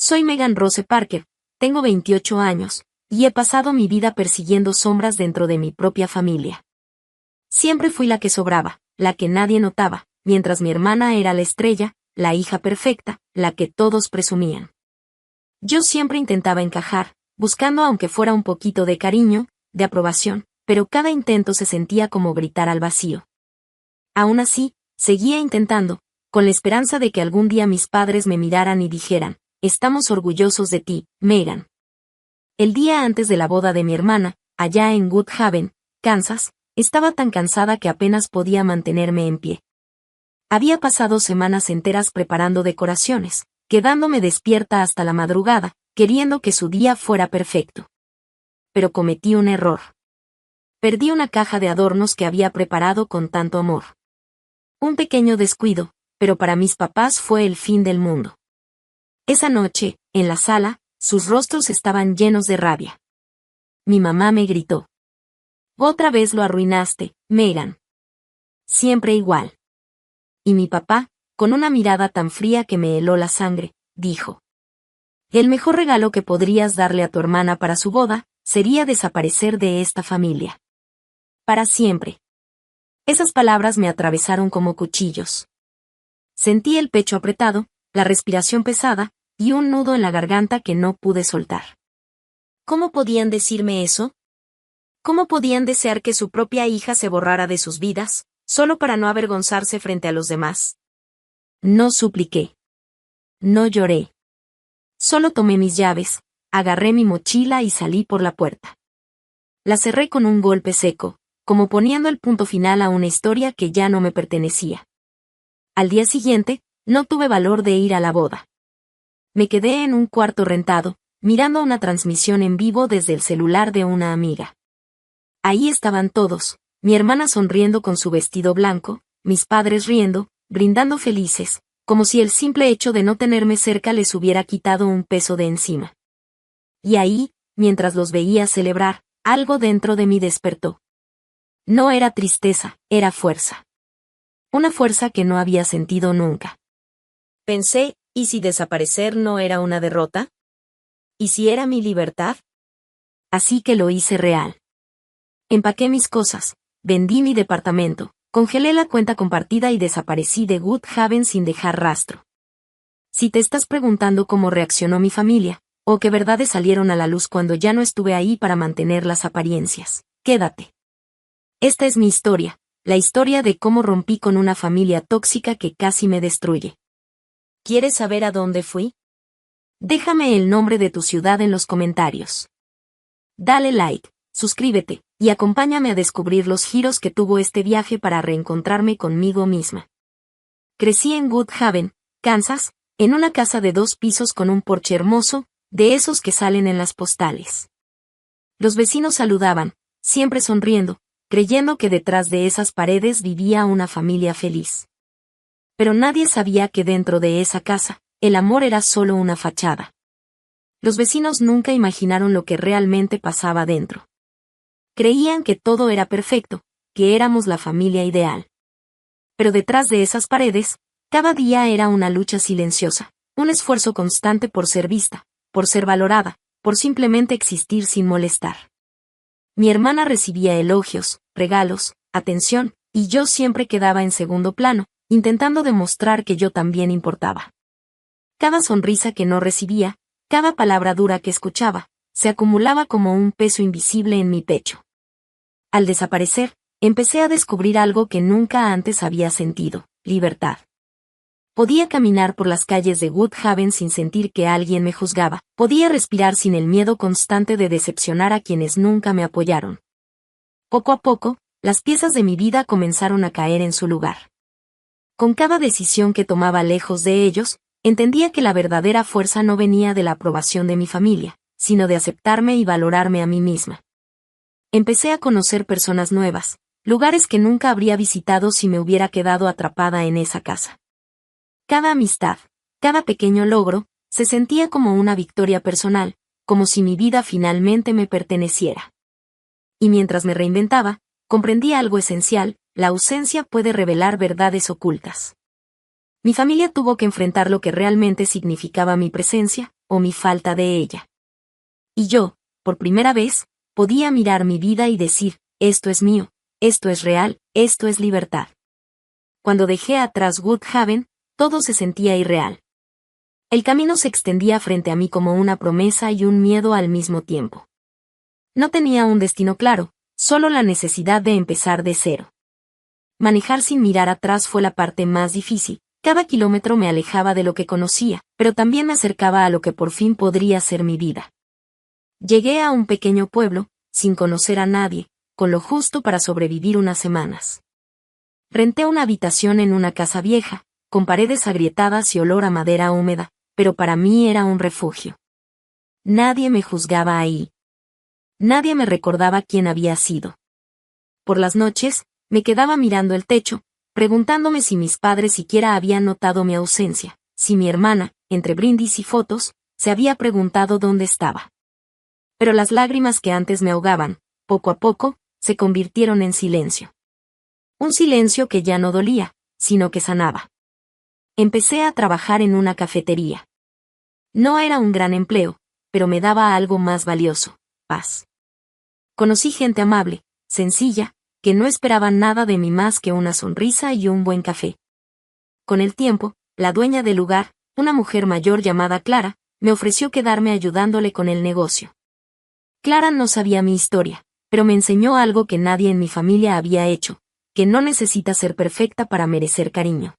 Soy Megan Rose Parker, tengo 28 años, y he pasado mi vida persiguiendo sombras dentro de mi propia familia. Siempre fui la que sobraba, la que nadie notaba, mientras mi hermana era la estrella, la hija perfecta, la que todos presumían. Yo siempre intentaba encajar, buscando aunque fuera un poquito de cariño, de aprobación, pero cada intento se sentía como gritar al vacío. Aún así, seguía intentando, con la esperanza de que algún día mis padres me miraran y dijeran, «Estamos orgullosos de ti, Megan». El día antes de la boda de mi hermana, allá en Woodhaven, Kansas, estaba tan cansada que apenas podía mantenerme en pie. Había pasado semanas enteras preparando decoraciones, quedándome despierta hasta la madrugada, queriendo que su día fuera perfecto. Pero cometí un error. Perdí una caja de adornos que había preparado con tanto amor. Un pequeño descuido, pero para mis papás fue el fin del mundo. Esa noche, en la sala, sus rostros estaban llenos de rabia. Mi mamá me gritó. «Otra vez lo arruinaste, Megan. Siempre igual». Y mi papá, con una mirada tan fría que me heló la sangre, dijo: «El mejor regalo que podrías darle a tu hermana para su boda, sería desaparecer de esta familia. Para siempre». Esas palabras me atravesaron como cuchillos. Sentí el pecho apretado, la respiración pesada, y un nudo en la garganta que no pude soltar. ¿Cómo podían decirme eso? ¿Cómo podían desear que su propia hija se borrara de sus vidas, solo para no avergonzarse frente a los demás? No supliqué. No lloré. Solo tomé mis llaves, agarré mi mochila y salí por la puerta. La cerré con un golpe seco, como poniendo el punto final a una historia que ya no me pertenecía. Al día siguiente, no tuve valor de ir a la boda. Me quedé en un cuarto rentado, mirando una transmisión en vivo desde el celular de una amiga. Ahí estaban todos, mi hermana sonriendo con su vestido blanco, mis padres riendo, brindando felices, como si el simple hecho de no tenerme cerca les hubiera quitado un peso de encima. Y ahí, mientras los veía celebrar, algo dentro de mí despertó. No era tristeza, era fuerza. Una fuerza que no había sentido nunca. Pensé, ¿y si desaparecer no era una derrota? ¿Y si era mi libertad? Así que lo hice real. Empaqué mis cosas, vendí mi departamento, congelé la cuenta compartida y desaparecí de Woodhaven sin dejar rastro. Si te estás preguntando cómo reaccionó mi familia, o qué verdades salieron a la luz cuando ya no estuve ahí para mantener las apariencias, quédate. Esta es mi historia, la historia de cómo rompí con una familia tóxica que casi me destruye. ¿Quieres saber a dónde fui? Déjame el nombre de tu ciudad en los comentarios. Dale like, suscríbete, y acompáñame a descubrir los giros que tuvo este viaje para reencontrarme conmigo misma. Crecí en Woodhaven, Kansas, en una casa de 2 pisos con un porche hermoso, de esos que salen en las postales. Los vecinos saludaban, siempre sonriendo, creyendo que detrás de esas paredes vivía una familia feliz. Pero nadie sabía que dentro de esa casa, el amor era solo una fachada. Los vecinos nunca imaginaron lo que realmente pasaba dentro. Creían que todo era perfecto, que éramos la familia ideal. Pero detrás de esas paredes, cada día era una lucha silenciosa, un esfuerzo constante por ser vista, por ser valorada, por simplemente existir sin molestar. Mi hermana recibía elogios, regalos, atención, y yo siempre quedaba en segundo plano, intentando demostrar que yo también importaba. Cada sonrisa que no recibía, cada palabra dura que escuchaba, se acumulaba como un peso invisible en mi pecho. Al desaparecer, empecé a descubrir algo que nunca antes había sentido: libertad. Podía caminar por las calles de Woodhaven sin sentir que alguien me juzgaba, podía respirar sin el miedo constante de decepcionar a quienes nunca me apoyaron. Poco a poco, las piezas de mi vida comenzaron a caer en su lugar. Con cada decisión que tomaba lejos de ellos, entendía que la verdadera fuerza no venía de la aprobación de mi familia, sino de aceptarme y valorarme a mí misma. Empecé a conocer personas nuevas, lugares que nunca habría visitado si me hubiera quedado atrapada en esa casa. Cada amistad, cada pequeño logro, se sentía como una victoria personal, como si mi vida finalmente me perteneciera. Y mientras me reinventaba, comprendí algo esencial: la ausencia puede revelar verdades ocultas. Mi familia tuvo que enfrentar lo que realmente significaba mi presencia, o mi falta de ella. Y yo, por primera vez, podía mirar mi vida y decir, esto es mío, esto es real, esto es libertad. Cuando dejé atrás Woodhaven, todo se sentía irreal. El camino se extendía frente a mí como una promesa y un miedo al mismo tiempo. No tenía un destino claro, solo la necesidad de empezar de cero. Manejar sin mirar atrás fue la parte más difícil. Cada kilómetro me alejaba de lo que conocía, pero también me acercaba a lo que por fin podría ser mi vida. Llegué a un pequeño pueblo, sin conocer a nadie, con lo justo para sobrevivir unas semanas. Renté una habitación en una casa vieja, con paredes agrietadas y olor a madera húmeda, pero para mí era un refugio. Nadie me juzgaba ahí. Nadie me recordaba quién había sido. Por las noches, me quedaba mirando el techo, preguntándome si mis padres siquiera habían notado mi ausencia, si mi hermana, entre brindis y fotos, se había preguntado dónde estaba. Pero las lágrimas que antes me ahogaban, poco a poco, se convirtieron en silencio. Un silencio que ya no dolía, sino que sanaba. Empecé a trabajar en una cafetería. No era un gran empleo, pero me daba algo más valioso, paz. Conocí gente amable, sencilla, que no esperaba nada de mí más que una sonrisa y un buen café. Con el tiempo, la dueña del lugar, una mujer mayor llamada Clara, me ofreció quedarme ayudándole con el negocio. Clara no sabía mi historia, pero me enseñó algo que nadie en mi familia había hecho, que no necesita ser perfecta para merecer cariño.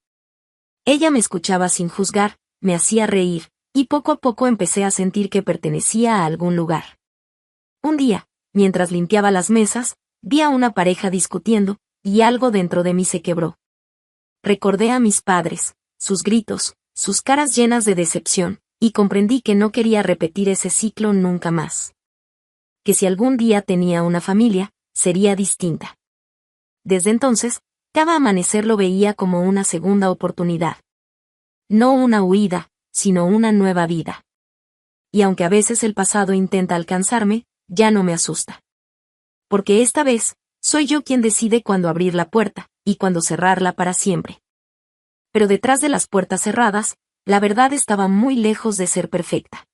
Ella me escuchaba sin juzgar, me hacía reír, y poco a poco empecé a sentir que pertenecía a algún lugar. Un día, mientras limpiaba las mesas, vi a una pareja discutiendo, y algo dentro de mí se quebró. Recordé a mis padres, sus gritos, sus caras llenas de decepción, y comprendí que no quería repetir ese ciclo nunca más. Que si algún día tenía una familia, sería distinta. Desde entonces, cada amanecer lo veía como una segunda oportunidad. No una huida, sino una nueva vida. Y aunque a veces el pasado intenta alcanzarme, ya no me asusta. Porque esta vez, soy yo quien decide cuándo abrir la puerta, y cuándo cerrarla para siempre. Pero detrás de las puertas cerradas, la verdad estaba muy lejos de ser perfecta.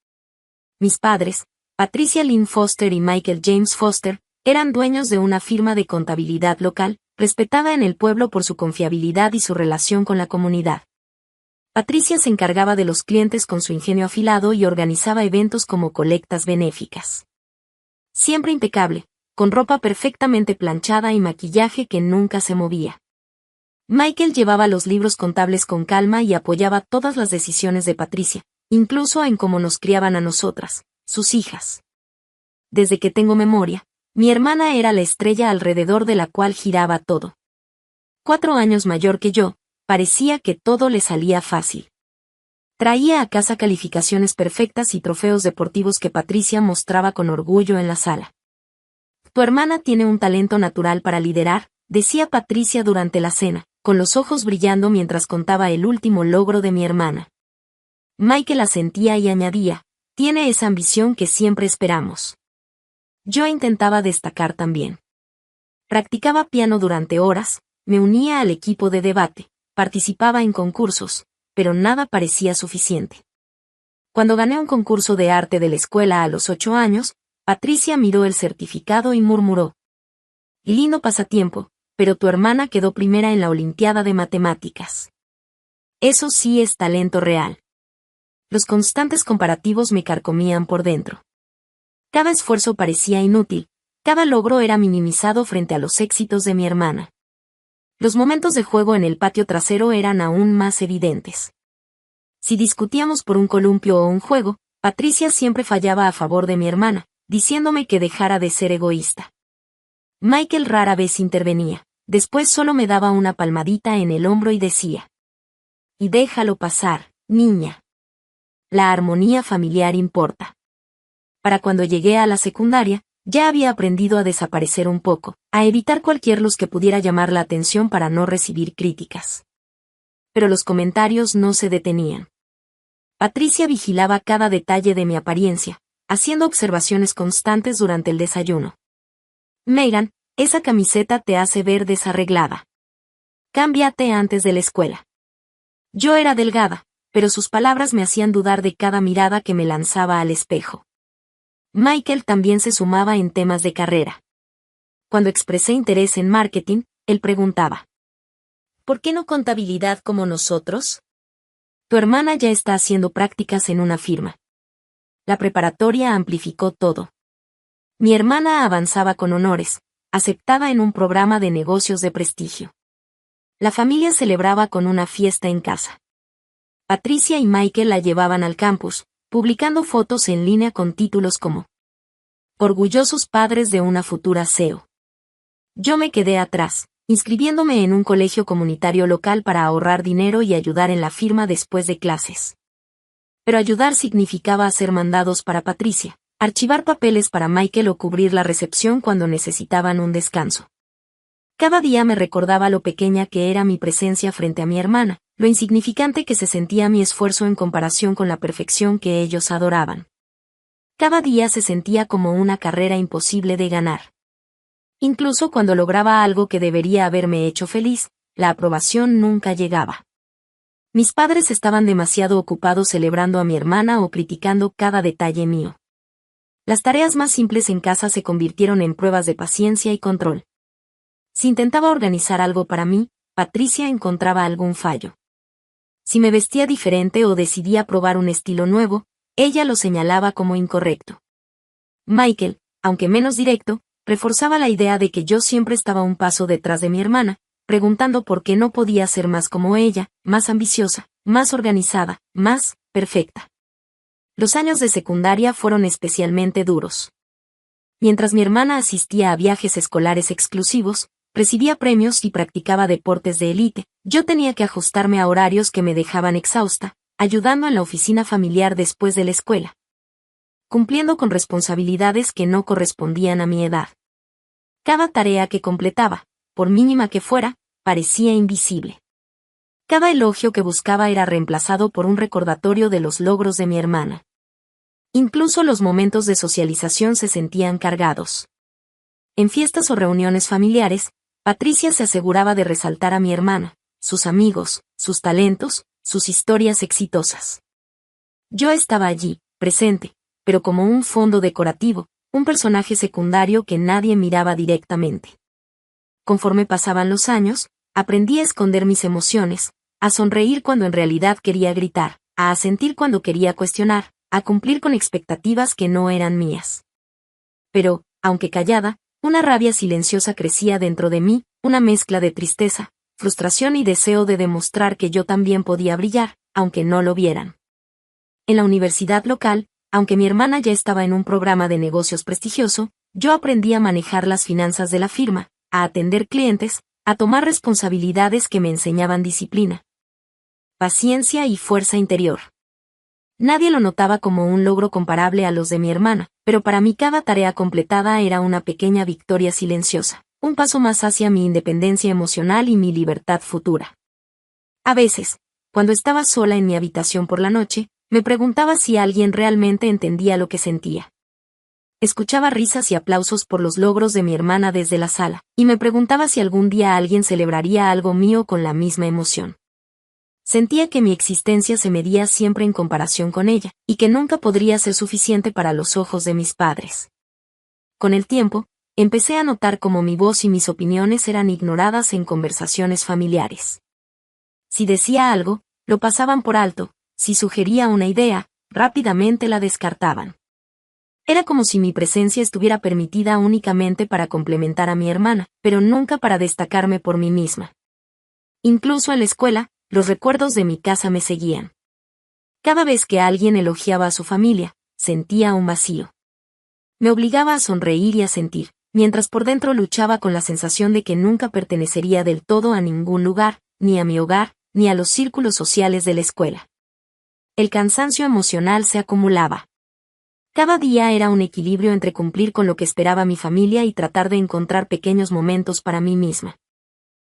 Mis padres, Patricia Lynn Foster y Michael James Foster, eran dueños de una firma de contabilidad local, respetada en el pueblo por su confiabilidad y su relación con la comunidad. Patricia se encargaba de los clientes con su ingenio afilado y organizaba eventos como colectas benéficas. Siempre impecable, con ropa perfectamente planchada y maquillaje que nunca se movía. Michael llevaba los libros contables con calma y apoyaba todas las decisiones de Patricia, incluso en cómo nos criaban a nosotras, sus hijas. Desde que tengo memoria, mi hermana era la estrella alrededor de la cual giraba todo. 4 años mayor que yo, parecía que todo le salía fácil. Traía a casa calificaciones perfectas y trofeos deportivos que Patricia mostraba con orgullo en la sala. Tu hermana tiene un talento natural para liderar, decía Patricia durante la cena, con los ojos brillando mientras contaba el último logro de mi hermana. Michael asentía y añadía, tiene esa ambición que siempre esperamos. Yo intentaba destacar también. Practicaba piano durante horas, me unía al equipo de debate, participaba en concursos, pero nada parecía suficiente. Cuando gané un concurso de arte de la escuela a los 8 años, Patricia miró el certificado y murmuró. Lindo pasatiempo, pero tu hermana quedó primera en la Olimpiada de Matemáticas. Eso sí es talento real. Los constantes comparativos me carcomían por dentro. Cada esfuerzo parecía inútil, cada logro era minimizado frente a los éxitos de mi hermana. Los momentos de juego en el patio trasero eran aún más evidentes. Si discutíamos por un columpio o un juego, Patricia siempre fallaba a favor de mi hermana, diciéndome que dejara de ser egoísta. Michael rara vez intervenía, después solo me daba una palmadita en el hombro y decía. Y déjalo pasar, niña. La armonía familiar importa. Para cuando llegué a la secundaria, ya había aprendido a desaparecer un poco, a evitar cualquier luz que pudiera llamar la atención para no recibir críticas. Pero los comentarios no se detenían. Patricia vigilaba cada detalle de mi apariencia, haciendo observaciones constantes durante el desayuno. Megan, esa camiseta te hace ver desarreglada. Cámbiate antes de la escuela. Yo era delgada, pero sus palabras me hacían dudar de cada mirada que me lanzaba al espejo. Michael también se sumaba en temas de carrera. Cuando expresé interés en marketing, él preguntaba: ¿por qué no contabilidad como nosotros? Tu hermana ya está haciendo prácticas en una firma. La preparatoria amplificó todo. Mi hermana avanzaba con honores, aceptada en un programa de negocios de prestigio. La familia celebraba con una fiesta en casa. Patricia y Michael la llevaban al campus, publicando fotos en línea con títulos como "Orgullosos padres de una futura CEO". Yo me quedé atrás, inscribiéndome en un colegio comunitario local para ahorrar dinero y ayudar en la firma después de clases. Pero ayudar significaba hacer mandados para Patricia, archivar papeles para Michael o cubrir la recepción cuando necesitaban un descanso. Cada día me recordaba lo pequeña que era mi presencia frente a mi hermana, lo insignificante que se sentía mi esfuerzo en comparación con la perfección que ellos adoraban. Cada día se sentía como una carrera imposible de ganar. Incluso cuando lograba algo que debería haberme hecho feliz, la aprobación nunca llegaba. Mis padres estaban demasiado ocupados celebrando a mi hermana o criticando cada detalle mío. Las tareas más simples en casa se convirtieron en pruebas de paciencia y control. Si intentaba organizar algo para mí, Patricia encontraba algún fallo. Si me vestía diferente o decidía probar un estilo nuevo, ella lo señalaba como incorrecto. Michael, aunque menos directo, reforzaba la idea de que yo siempre estaba un paso detrás de mi hermana, preguntando por qué no podía ser más como ella, más ambiciosa, más organizada, más perfecta. Los años de secundaria fueron especialmente duros. Mientras mi hermana asistía a viajes escolares exclusivos, recibía premios y practicaba deportes de élite, yo tenía que ajustarme a horarios que me dejaban exhausta, ayudando en la oficina familiar después de la escuela, cumpliendo con responsabilidades que no correspondían a mi edad. Cada tarea que completaba, por mínima que fuera, parecía invisible. Cada elogio que buscaba era reemplazado por un recordatorio de los logros de mi hermana. Incluso los momentos de socialización se sentían cargados. En fiestas o reuniones familiares, Patricia se aseguraba de resaltar a mi hermana, sus amigos, sus talentos, sus historias exitosas. Yo estaba allí, presente, pero como un fondo decorativo, un personaje secundario que nadie miraba directamente. Conforme pasaban los años, aprendí a esconder mis emociones, a sonreír cuando en realidad quería gritar, a asentir cuando quería cuestionar, a cumplir con expectativas que no eran mías. Pero, aunque callada, una rabia silenciosa crecía dentro de mí, una mezcla de tristeza, frustración y deseo de demostrar que yo también podía brillar, aunque no lo vieran. En la universidad local, aunque mi hermana ya estaba en un programa de negocios prestigioso, yo aprendí a manejar las finanzas de la firma, a atender clientes, a tomar responsabilidades que me enseñaban disciplina, paciencia y fuerza interior. Nadie lo notaba como un logro comparable a los de mi hermana, pero para mí cada tarea completada era una pequeña victoria silenciosa, un paso más hacia mi independencia emocional y mi libertad futura. A veces, cuando estaba sola en mi habitación por la noche, me preguntaba si alguien realmente entendía lo que sentía. Escuchaba risas y aplausos por los logros de mi hermana desde la sala, y me preguntaba si algún día alguien celebraría algo mío con la misma emoción. Sentía que mi existencia se medía siempre en comparación con ella, y que nunca podría ser suficiente para los ojos de mis padres. Con el tiempo, empecé a notar cómo mi voz y mis opiniones eran ignoradas en conversaciones familiares. Si decía algo, lo pasaban por alto, si sugería una idea, rápidamente la descartaban. Era como si mi presencia estuviera permitida únicamente para complementar a mi hermana, pero nunca para destacarme por mí misma. Incluso en la escuela, los recuerdos de mi casa me seguían. Cada vez que alguien elogiaba a su familia, sentía un vacío. Me obligaba a sonreír y a sentir, mientras por dentro luchaba con la sensación de que nunca pertenecería del todo a ningún lugar, ni a mi hogar, ni a los círculos sociales de la escuela. El cansancio emocional se acumulaba. Cada día era un equilibrio entre cumplir con lo que esperaba mi familia y tratar de encontrar pequeños momentos para mí misma.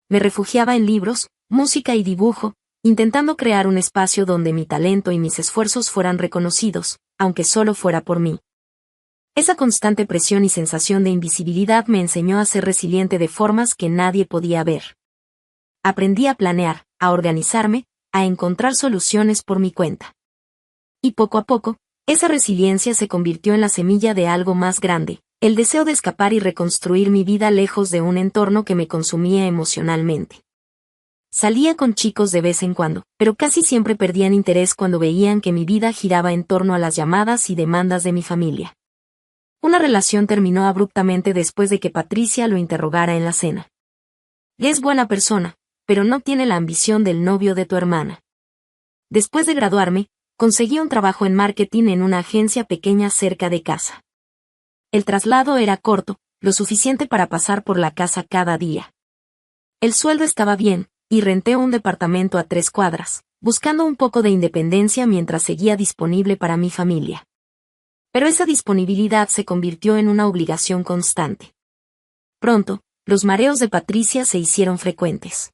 Me refugiaba en libros, música y dibujo, intentando crear un espacio donde mi talento y mis esfuerzos fueran reconocidos, aunque solo fuera por mí. Esa constante presión y sensación de invisibilidad me enseñó a ser resiliente de formas que nadie podía ver. Aprendí a planear, a organizarme, a encontrar soluciones por mi cuenta. Y poco a poco, esa resiliencia se convirtió en la semilla de algo más grande, el deseo de escapar y reconstruir mi vida lejos de un entorno que me consumía emocionalmente. Salía con chicos de vez en cuando, pero casi siempre perdían interés cuando veían que mi vida giraba en torno a las llamadas y demandas de mi familia. Una relación terminó abruptamente después de que Patricia lo interrogara en la cena. Es buena persona, pero no tiene la ambición del novio de tu hermana. Después de graduarme, conseguí un trabajo en marketing en una agencia pequeña cerca de casa. El traslado era corto, lo suficiente para pasar por la casa cada día. El sueldo estaba bien, y renté un departamento a 3 cuadras, buscando un poco de independencia mientras seguía disponible para mi familia. Pero esa disponibilidad se convirtió en una obligación constante. Pronto, los mareos de Patricia se hicieron frecuentes.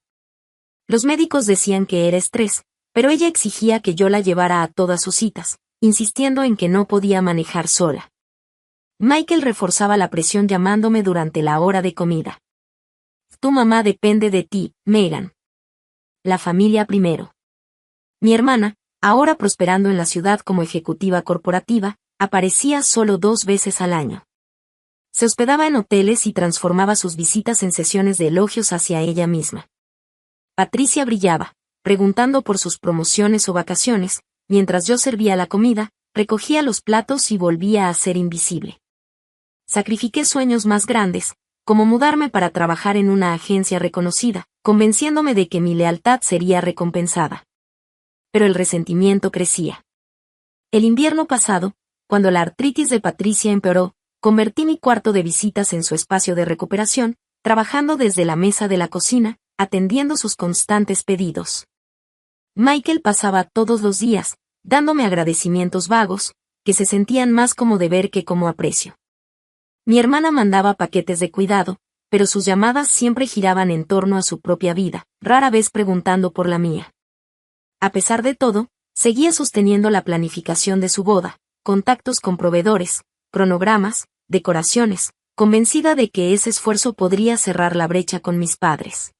Los médicos decían que era estrés, pero ella exigía que yo la llevara a todas sus citas, insistiendo en que no podía manejar sola. Michael reforzaba la presión llamándome durante la hora de comida. Tu mamá depende de ti, Megan. La familia primero. Mi hermana, ahora prosperando en la ciudad como ejecutiva corporativa, aparecía solo 2 veces al año. Se hospedaba en hoteles y transformaba sus visitas en sesiones de elogios hacia ella misma. Patricia brillaba, preguntando por sus promociones o vacaciones, mientras yo servía la comida, recogía los platos y volvía a ser invisible. Sacrifiqué sueños más grandes, como mudarme para trabajar en una agencia reconocida, convenciéndome de que mi lealtad sería recompensada. Pero el resentimiento crecía. El invierno pasado, cuando la artritis de Patricia empeoró, convertí mi cuarto de visitas en su espacio de recuperación, trabajando desde la mesa de la cocina, atendiendo sus constantes pedidos. Michael pasaba todos los días, dándome agradecimientos vagos, que se sentían más como deber que como aprecio. Mi hermana mandaba paquetes de cuidado, pero sus llamadas siempre giraban en torno a su propia vida, rara vez preguntando por la mía. A pesar de todo, seguía sosteniendo la planificación de su boda, contactos con proveedores, cronogramas, decoraciones, convencida de que ese esfuerzo podría cerrar la brecha con mis padres.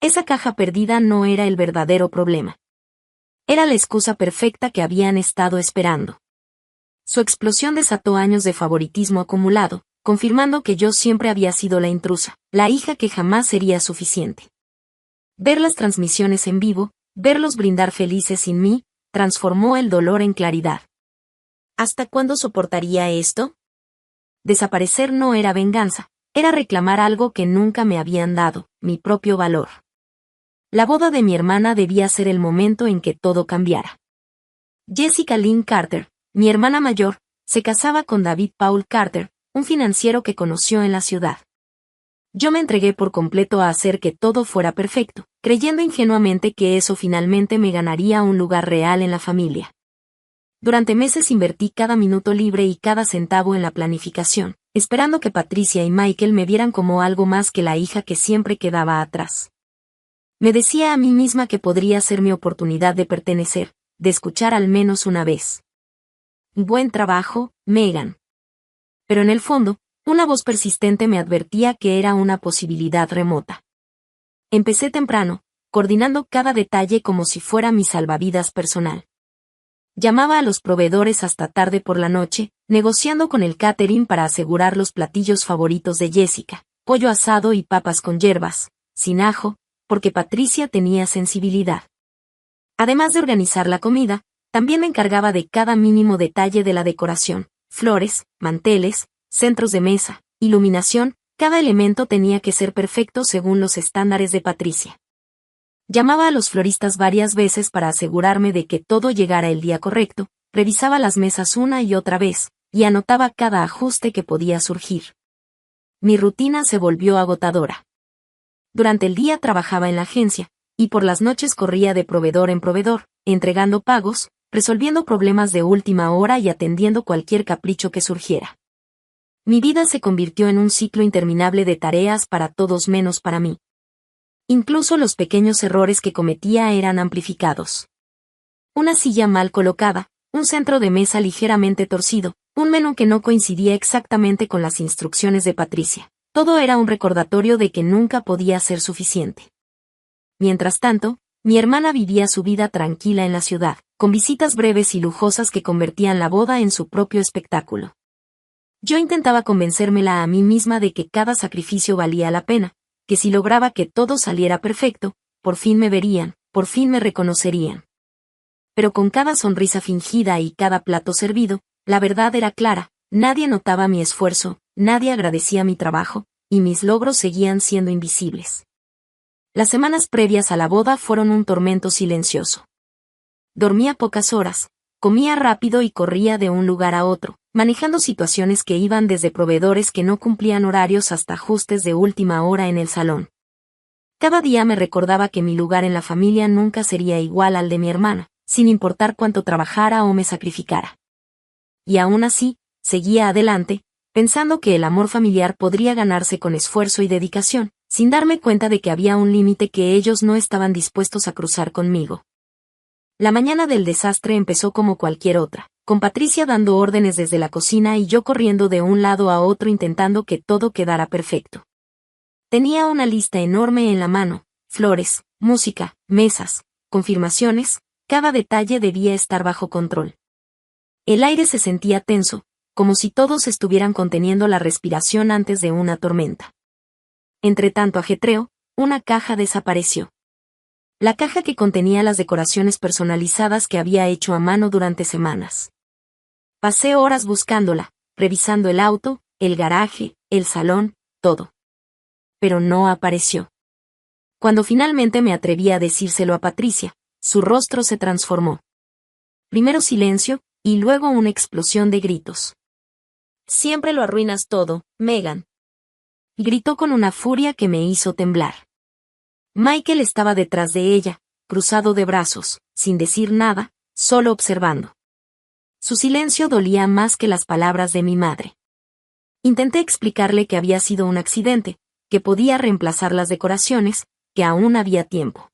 Esa caja perdida no era el verdadero problema. Era la excusa perfecta que habían estado esperando. Su explosión desató años de favoritismo acumulado, confirmando que yo siempre había sido la intrusa, la hija que jamás sería suficiente. Ver las transmisiones en vivo, verlos brindar felices sin mí, transformó el dolor en claridad. ¿Hasta cuándo soportaría esto? Desaparecer no era venganza, era reclamar algo que nunca me habían dado, mi propio valor. La boda de mi hermana debía ser el momento en que todo cambiara. Jessica Lynn Carter, mi hermana mayor, se casaba con David Paul Carter, un financiero que conoció en la ciudad. Yo me entregué por completo a hacer que todo fuera perfecto, creyendo ingenuamente que eso finalmente me ganaría un lugar real en la familia. Durante meses invertí cada minuto libre y cada centavo en la planificación, esperando que Patricia y Michael me vieran como algo más que la hija que siempre quedaba atrás. Me decía a mí misma que podría ser mi oportunidad de pertenecer, de escuchar al menos una vez. Buen trabajo, Megan. Pero en el fondo, una voz persistente me advertía que era una posibilidad remota. Empecé temprano, coordinando cada detalle como si fuera mi salvavidas personal. Llamaba a los proveedores hasta tarde por la noche, negociando con el catering para asegurar los platillos favoritos de Jessica, pollo asado y papas con hierbas, sin ajo, porque Patricia tenía sensibilidad. Además de organizar la comida, también me encargaba de cada mínimo detalle de la decoración, flores, manteles, centros de mesa, iluminación, cada elemento tenía que ser perfecto según los estándares de Patricia. Llamaba a los floristas varias veces para asegurarme de que todo llegara el día correcto, revisaba las mesas una y otra vez, y anotaba cada ajuste que podía surgir. Mi rutina se volvió agotadora. Durante el día trabajaba en la agencia, y por las noches corría de proveedor en proveedor, entregando pagos, resolviendo problemas de última hora y atendiendo cualquier capricho que surgiera. Mi vida se convirtió en un ciclo interminable de tareas para todos menos para mí. Incluso los pequeños errores que cometía eran amplificados. Una silla mal colocada, un centro de mesa ligeramente torcido, un menú que no coincidía exactamente con las instrucciones de Patricia. Todo era un recordatorio de que nunca podía ser suficiente. Mientras tanto, Mi hermana vivía su vida tranquila en la ciudad, con visitas breves y lujosas que convertían la boda en su propio espectáculo. Yo intentaba convencérmela a mí misma de que cada sacrificio valía la pena, que si lograba que todo saliera perfecto, por fin me verían, por fin me reconocerían. Pero con cada sonrisa fingida y cada plato servido, la verdad era clara, nadie notaba mi esfuerzo, nadie agradecía mi trabajo, y mis logros seguían siendo invisibles. Las semanas previas a la boda fueron un tormento silencioso. Dormía pocas horas, comía rápido y corría de un lugar a otro, manejando situaciones que iban desde proveedores que no cumplían horarios hasta ajustes de última hora en el salón. Cada día me recordaba que mi lugar en la familia nunca sería igual al de mi hermana, sin importar cuánto trabajara o me sacrificara. Y aún así, seguía adelante, pensando que el amor familiar podría ganarse con esfuerzo y dedicación, sin darme cuenta de que había un límite que ellos no estaban dispuestos a cruzar conmigo. La mañana del desastre empezó como cualquier otra, con Patricia dando órdenes desde la cocina y yo corriendo de un lado a otro intentando que todo quedara perfecto. Tenía una lista enorme en la mano, flores, música, mesas, confirmaciones, cada detalle debía estar bajo control. El aire se sentía tenso, como si todos estuvieran conteniendo la respiración antes de una tormenta. Entre tanto ajetreo, una caja desapareció. La caja que contenía las decoraciones personalizadas que había hecho a mano durante semanas. Pasé horas buscándola, revisando el auto, el garaje, el salón, todo. Pero no apareció. Cuando finalmente me atreví a decírselo a Patricia, su rostro se transformó. Primero silencio, y luego una explosión de gritos. «Siempre lo arruinas todo, Megan», gritó con una furia que me hizo temblar. Michael estaba detrás de ella, cruzado de brazos, sin decir nada, solo observando. Su silencio dolía más que las palabras de mi madre. Intenté explicarle que había sido un accidente, que podía reemplazar las decoraciones, que aún había tiempo.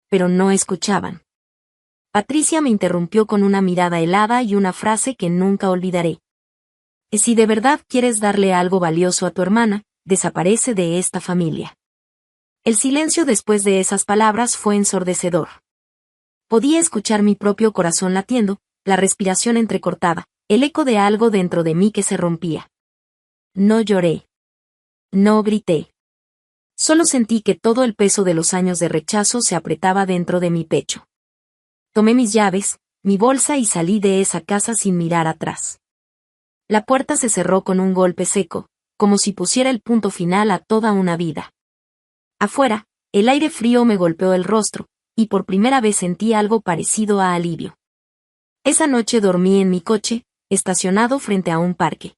Pero no escuchaban. Patricia me interrumpió con una mirada helada y una frase que nunca olvidaré. Si de verdad quieres darle algo valioso a tu hermana, desaparece de esta familia. El silencio después de esas palabras fue ensordecedor. Podía escuchar mi propio corazón latiendo, la respiración entrecortada, el eco de algo dentro de mí que se rompía. No lloré. No grité. Solo sentí que todo el peso de los años de rechazo se apretaba dentro de mi pecho. Tomé mis llaves, mi bolsa y salí de esa casa sin mirar atrás. La puerta se cerró con un golpe seco, como si pusiera el punto final a toda una vida. Afuera, el aire frío me golpeó el rostro, y por primera vez sentí algo parecido a alivio. Esa noche dormí en mi coche, estacionado frente a un parque.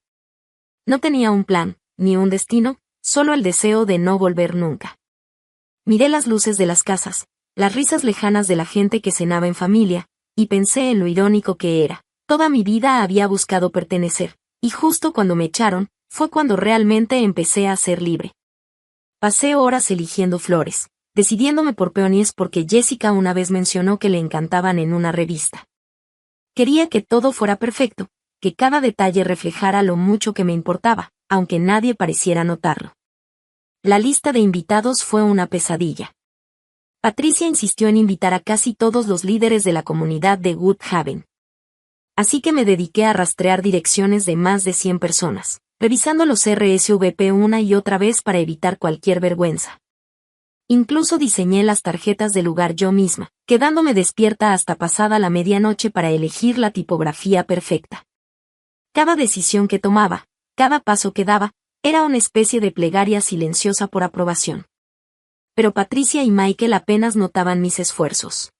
No tenía un plan, ni un destino, solo el deseo de no volver nunca. Miré las luces de las casas, las risas lejanas de la gente que cenaba en familia, y pensé en lo irónico que era. Toda mi vida había buscado pertenecer, y justo cuando me echaron, fue cuando realmente empecé a ser libre. Pasé horas eligiendo flores, decidiéndome por peonías porque Jessica una vez mencionó que le encantaban en una revista. Quería que todo fuera perfecto, que cada detalle reflejara lo mucho que me importaba, aunque nadie pareciera notarlo. La lista de invitados fue una pesadilla. Patricia insistió en invitar a casi todos los líderes de la comunidad de Woodhaven. Así que me dediqué a rastrear direcciones de más de 100 personas, revisando los RSVP una y otra vez para evitar cualquier vergüenza. Incluso diseñé las tarjetas del lugar yo misma, quedándome despierta hasta pasada la medianoche para elegir la tipografía perfecta. Cada decisión que tomaba, cada paso que daba, era una especie de plegaria silenciosa por aprobación. Pero Patricia y Michael apenas notaban mis esfuerzos.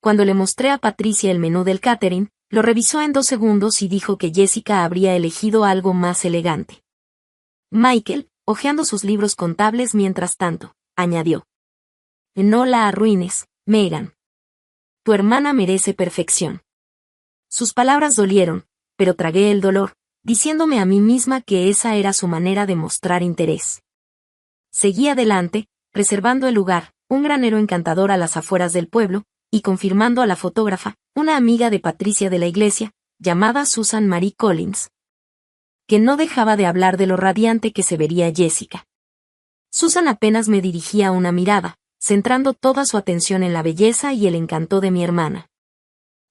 Cuando le mostré a Patricia el menú del catering, lo revisó en 2 segundos y dijo que Jessica habría elegido algo más elegante. Michael, hojeando sus libros contables mientras tanto, añadió: «No la arruines, Megan. Tu hermana merece perfección». Sus palabras dolieron, pero tragué el dolor, diciéndome a mí misma que esa era su manera de mostrar interés. Seguí adelante, reservando el lugar, un granero encantador a las afueras del pueblo, y confirmando a la fotógrafa, una amiga de Patricia de la iglesia, llamada Susan Marie Collins, que no dejaba de hablar de lo radiante que se vería Jessica. Susan apenas me dirigía una mirada, centrando toda su atención en la belleza y el encanto de mi hermana.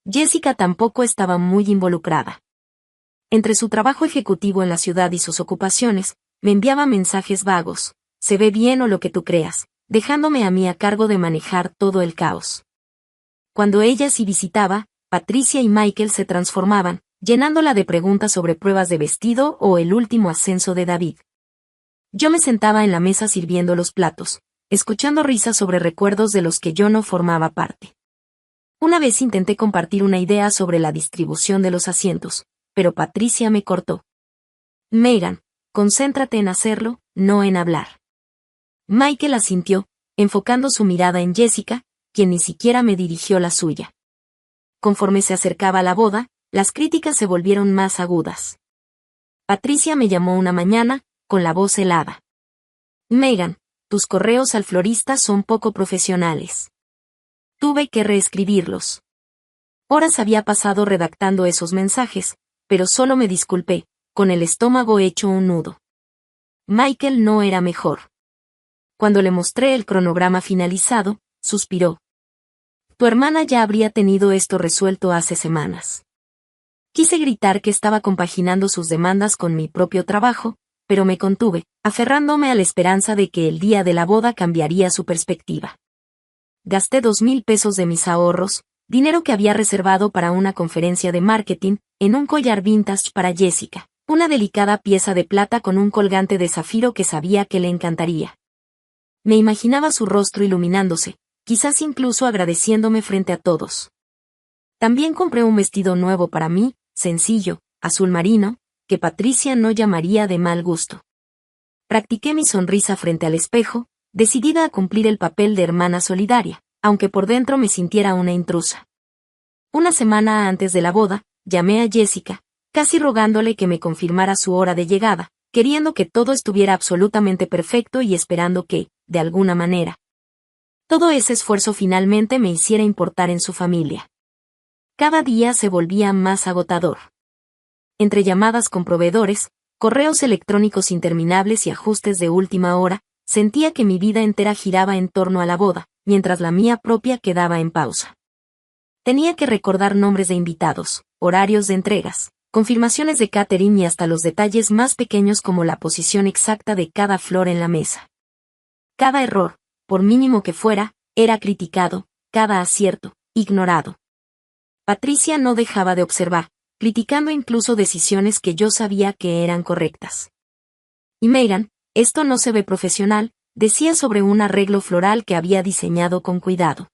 Jessica tampoco estaba muy involucrada. Entre su trabajo ejecutivo en la ciudad y sus ocupaciones, me enviaba mensajes vagos, se ve bien o lo que tú creas, dejándome a mí a cargo de manejar todo el caos. Cuando ella sí visitaba, Patricia y Michael se transformaban, llenándola de preguntas sobre pruebas de vestido o el último ascenso de David. Yo me sentaba en la mesa sirviendo los platos, escuchando risas sobre recuerdos de los que yo no formaba parte. Una vez intenté compartir una idea sobre la distribución de los asientos, pero Patricia me cortó. Megan, concéntrate en hacerlo, no en hablar. Michael asintió, enfocando su mirada en Jessica, quien ni siquiera me dirigió la suya. Conforme se acercaba la boda, las críticas se volvieron más agudas. Patricia me llamó una mañana, con la voz helada. Megan, tus correos al florista son poco profesionales. Tuve que reescribirlos. Horas había pasado redactando esos mensajes, pero solo me disculpé, con el estómago hecho un nudo. Michael no era mejor. Cuando le mostré el cronograma finalizado, suspiró. Tu hermana ya habría tenido esto resuelto hace semanas. Quise gritar que estaba compaginando sus demandas con mi propio trabajo, pero me contuve, aferrándome a la esperanza de que el día de la boda cambiaría su perspectiva. Gasté 2,000 pesos de mis ahorros, dinero que había reservado para una conferencia de marketing, en un collar vintage para Jessica, una delicada pieza de plata con un colgante de zafiro que sabía que le encantaría. Me imaginaba su rostro iluminándose, quizás incluso agradeciéndome frente a todos. También compré un vestido nuevo para mí, sencillo, azul marino, que Patricia no llamaría de mal gusto. Practiqué mi sonrisa frente al espejo, decidida a cumplir el papel de hermana solidaria, aunque por dentro me sintiera una intrusa. Una semana antes de la boda, llamé a Jessica, casi rogándole que me confirmara su hora de llegada, queriendo que todo estuviera absolutamente perfecto y esperando que, de alguna manera, todo ese esfuerzo finalmente me hiciera importar en su familia. Cada día se volvía más agotador. Entre llamadas con proveedores, correos electrónicos interminables y ajustes de última hora, sentía que mi vida entera giraba en torno a la boda, mientras la mía propia quedaba en pausa. Tenía que recordar nombres de invitados, horarios de entregas, confirmaciones de catering y hasta los detalles más pequeños como la posición exacta de cada flor en la mesa. Cada error, por mínimo que fuera, era criticado, cada acierto, ignorado. Patricia no dejaba de observar, criticando incluso decisiones que yo sabía que eran correctas. Y Megan, esto no se ve profesional, decía sobre un arreglo floral que había diseñado con cuidado.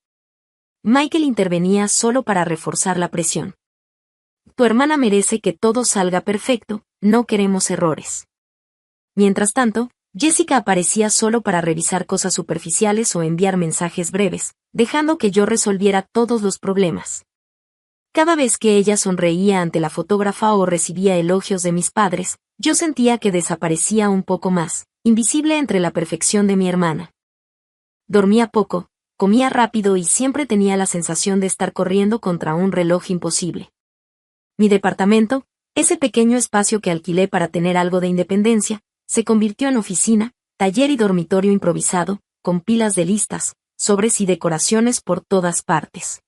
Michael intervenía solo para reforzar la presión. Tu hermana merece que todo salga perfecto, no queremos errores. Mientras tanto, Jessica aparecía solo para revisar cosas superficiales o enviar mensajes breves, dejando que yo resolviera todos los problemas. Cada vez que ella sonreía ante la fotógrafa o recibía elogios de mis padres, yo sentía que desaparecía un poco más, invisible entre la perfección de mi hermana. Dormía poco, comía rápido y siempre tenía la sensación de estar corriendo contra un reloj imposible. Mi departamento, ese pequeño espacio que alquilé para tener algo de independencia, se convirtió en oficina, taller y dormitorio improvisado, con pilas de listas, sobres y decoraciones por todas partes.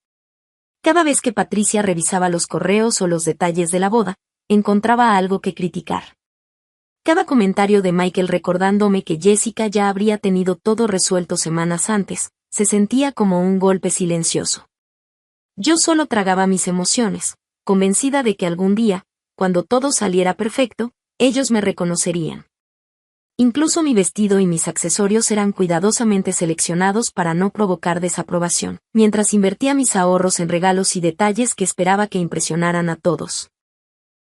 Cada vez que Patricia revisaba los correos o los detalles de la boda, encontraba algo que criticar. Cada comentario de Michael recordándome que Jessica ya habría tenido todo resuelto semanas antes, se sentía como un golpe silencioso. Yo solo tragaba mis emociones, convencida de que algún día, cuando todo saliera perfecto, ellos me reconocerían. Incluso mi vestido y mis accesorios eran cuidadosamente seleccionados para no provocar desaprobación, mientras invertía mis ahorros en regalos y detalles que esperaba que impresionaran a todos.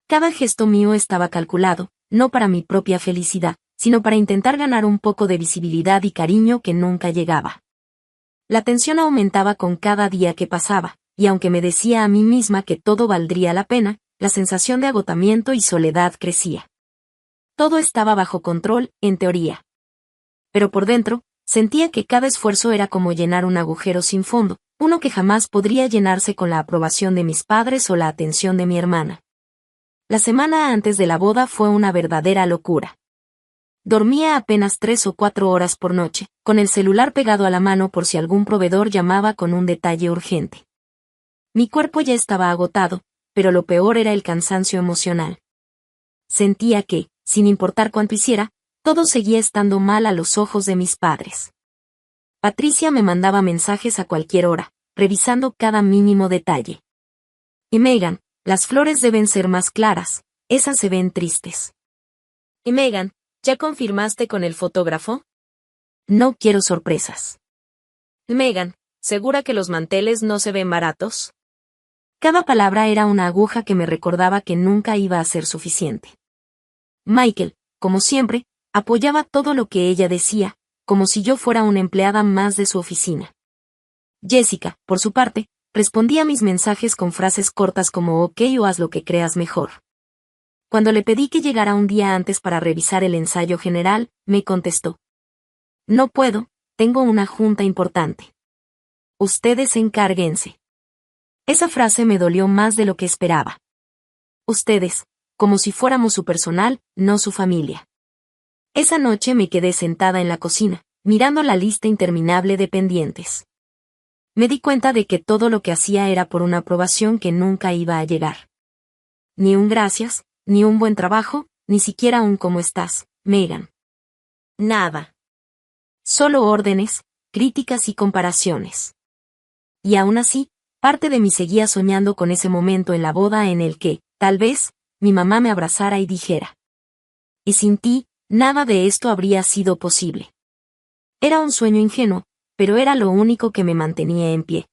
Cada gesto mío estaba calculado, no para mi propia felicidad, sino para intentar ganar un poco de visibilidad y cariño que nunca llegaba. La tensión aumentaba con cada día que pasaba, y aunque me decía a mí misma que todo valdría la pena, la sensación de agotamiento y soledad crecía. Todo estaba bajo control, en teoría. Pero por dentro, sentía que cada esfuerzo era como llenar un agujero sin fondo, uno que jamás podría llenarse con la aprobación de mis padres o la atención de mi hermana. La semana antes de la boda fue una verdadera locura. Dormía apenas 3 o 4 horas por noche, con el celular pegado a la mano por si algún proveedor llamaba con un detalle urgente. Mi cuerpo ya estaba agotado, pero lo peor era el cansancio emocional. Sentía que, sin importar cuánto hiciera, todo seguía estando mal a los ojos de mis padres. Patricia me mandaba mensajes a cualquier hora, revisando cada mínimo detalle. Y Megan, las flores deben ser más claras, esas se ven tristes. Y Megan, ¿ya confirmaste con el fotógrafo? No quiero sorpresas. Megan, ¿segura que los manteles no se ven baratos? Cada palabra era una aguja que me recordaba que nunca iba a ser suficiente. Michael, como siempre, apoyaba todo lo que ella decía, como si yo fuera una empleada más de su oficina. Jessica, por su parte, respondía a mis mensajes con frases cortas como ok o haz lo que creas mejor. Cuando le pedí que llegara un día antes para revisar el ensayo general, me contestó: no puedo, tengo una junta importante. Ustedes encárguense. Esa frase me dolió más de lo que esperaba. Ustedes, como si fuéramos su personal, no su familia. Esa noche me quedé sentada en la cocina, mirando la lista interminable de pendientes. Me di cuenta de que todo lo que hacía era por una aprobación que nunca iba a llegar. Ni un gracias, ni un buen trabajo, ni siquiera un ¿cómo estás, Megan? Nada. Solo órdenes, críticas y comparaciones. Y aún así, parte de mí seguía soñando con ese momento en la boda en el que, tal vez, mi mamá me abrazara y dijera: y sin ti, nada de esto habría sido posible. Era un sueño ingenuo, pero era lo único que me mantenía en pie.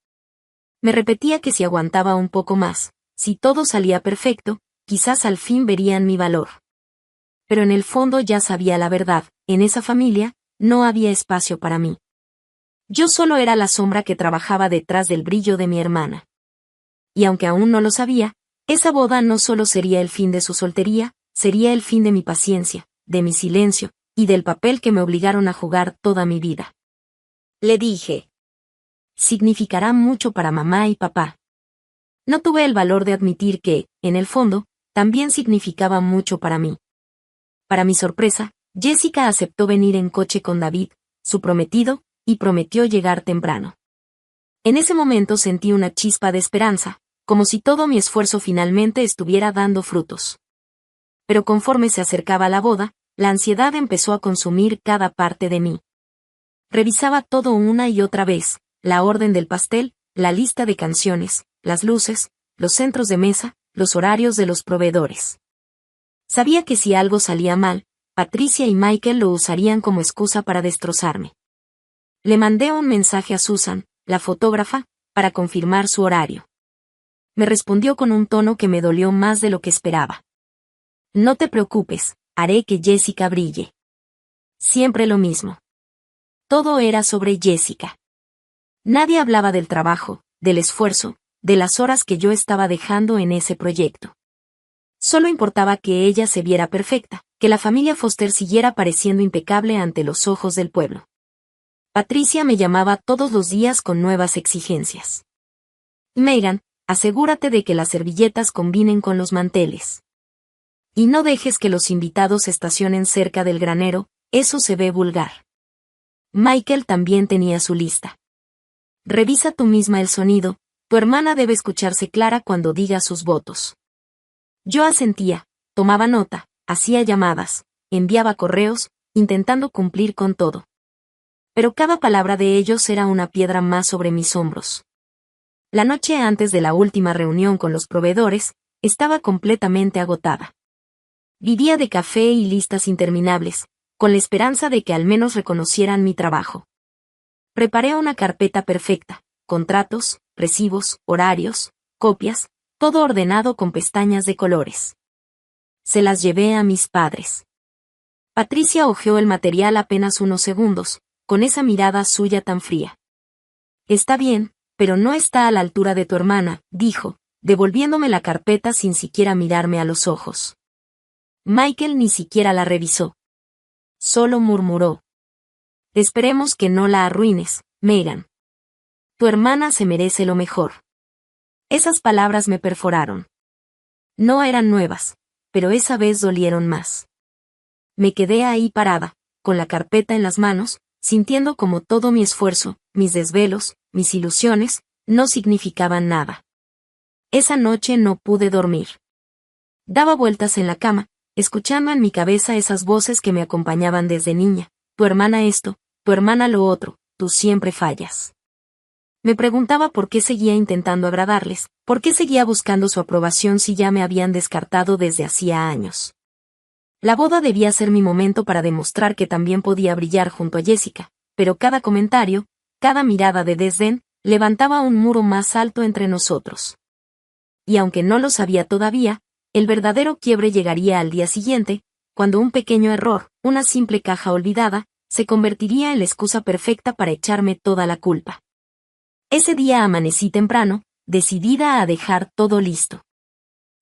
Me repetía que si aguantaba un poco más, si todo salía perfecto, quizás al fin verían mi valor. Pero en el fondo ya sabía la verdad, en esa familia, no había espacio para mí. Yo solo era la sombra que trabajaba detrás del brillo de mi hermana. Y aunque aún no lo sabía, esa boda no solo sería el fin de su soltería, sería el fin de mi paciencia, de mi silencio, y del papel que me obligaron a jugar toda mi vida. Le dije: significará mucho para mamá y papá. No tuve el valor de admitir que, en el fondo, también significaba mucho para mí. Para mi sorpresa, Jessica aceptó venir en coche con David, su prometido, y prometió llegar temprano. En ese momento sentí una chispa de esperanza, como si todo mi esfuerzo finalmente estuviera dando frutos. Pero conforme se acercaba la boda, la ansiedad empezó a consumir cada parte de mí. Revisaba todo una y otra vez, la orden del pastel, la lista de canciones, las luces, los centros de mesa, los horarios de los proveedores. Sabía que si algo salía mal, Patricia y Michael lo usarían como excusa para destrozarme. Le mandé un mensaje a Susan, la fotógrafa, para confirmar su horario. Me respondió con un tono que me dolió más de lo que esperaba. No te preocupes, haré que Jessica brille. Siempre lo mismo. Todo era sobre Jessica. Nadie hablaba del trabajo, del esfuerzo, de las horas que yo estaba dejando en ese proyecto. Solo importaba que ella se viera perfecta, que la familia Foster siguiera pareciendo impecable ante los ojos del pueblo. Patricia me llamaba todos los días con nuevas exigencias. Megan, asegúrate de que las servilletas combinen con los manteles. Y no dejes que los invitados estacionen cerca del granero, eso se ve vulgar. Michael también tenía su lista. Revisa tú misma el sonido, tu hermana debe escucharse clara cuando diga sus votos. Yo asentía, tomaba nota, hacía llamadas, enviaba correos, intentando cumplir con todo. Pero cada palabra de ellos era una piedra más sobre mis hombros. La noche antes de la última reunión con los proveedores, estaba completamente agotada. Vivía de café y listas interminables, con la esperanza de que al menos reconocieran mi trabajo. Preparé una carpeta perfecta, contratos, recibos, horarios, copias, todo ordenado con pestañas de colores. Se las llevé a mis padres. Patricia hojeó el material apenas unos segundos, con esa mirada suya tan fría. Está bien, pero no está a la altura de tu hermana, dijo, devolviéndome la carpeta sin siquiera mirarme a los ojos. Michael ni siquiera la revisó. Solo murmuró: esperemos que no la arruines, Megan. Tu hermana se merece lo mejor. Esas palabras me perforaron. No eran nuevas, pero esa vez dolieron más. me quedé ahí parada, con la carpeta en las manos, sintiendo como todo mi esfuerzo, mis desvelos, mis ilusiones, no significaban nada. Esa noche no pude dormir. Daba vueltas en la cama, escuchando en mi cabeza esas voces que me acompañaban desde niña. Tu hermana esto, tu hermana lo otro, tú siempre fallas. Me preguntaba por qué seguía intentando agradarles, por qué seguía buscando su aprobación si ya me habían descartado desde hacía años. La boda debía ser mi momento para demostrar que también podía brillar junto a Jessica, pero cada comentario, cada mirada de desdén, levantaba un muro más alto entre nosotros. Y aunque no lo sabía todavía, el verdadero quiebre llegaría al día siguiente, cuando un pequeño error, una simple caja olvidada, se convertiría en la excusa perfecta para echarme toda la culpa. Ese día amanecí temprano, decidida a dejar todo listo.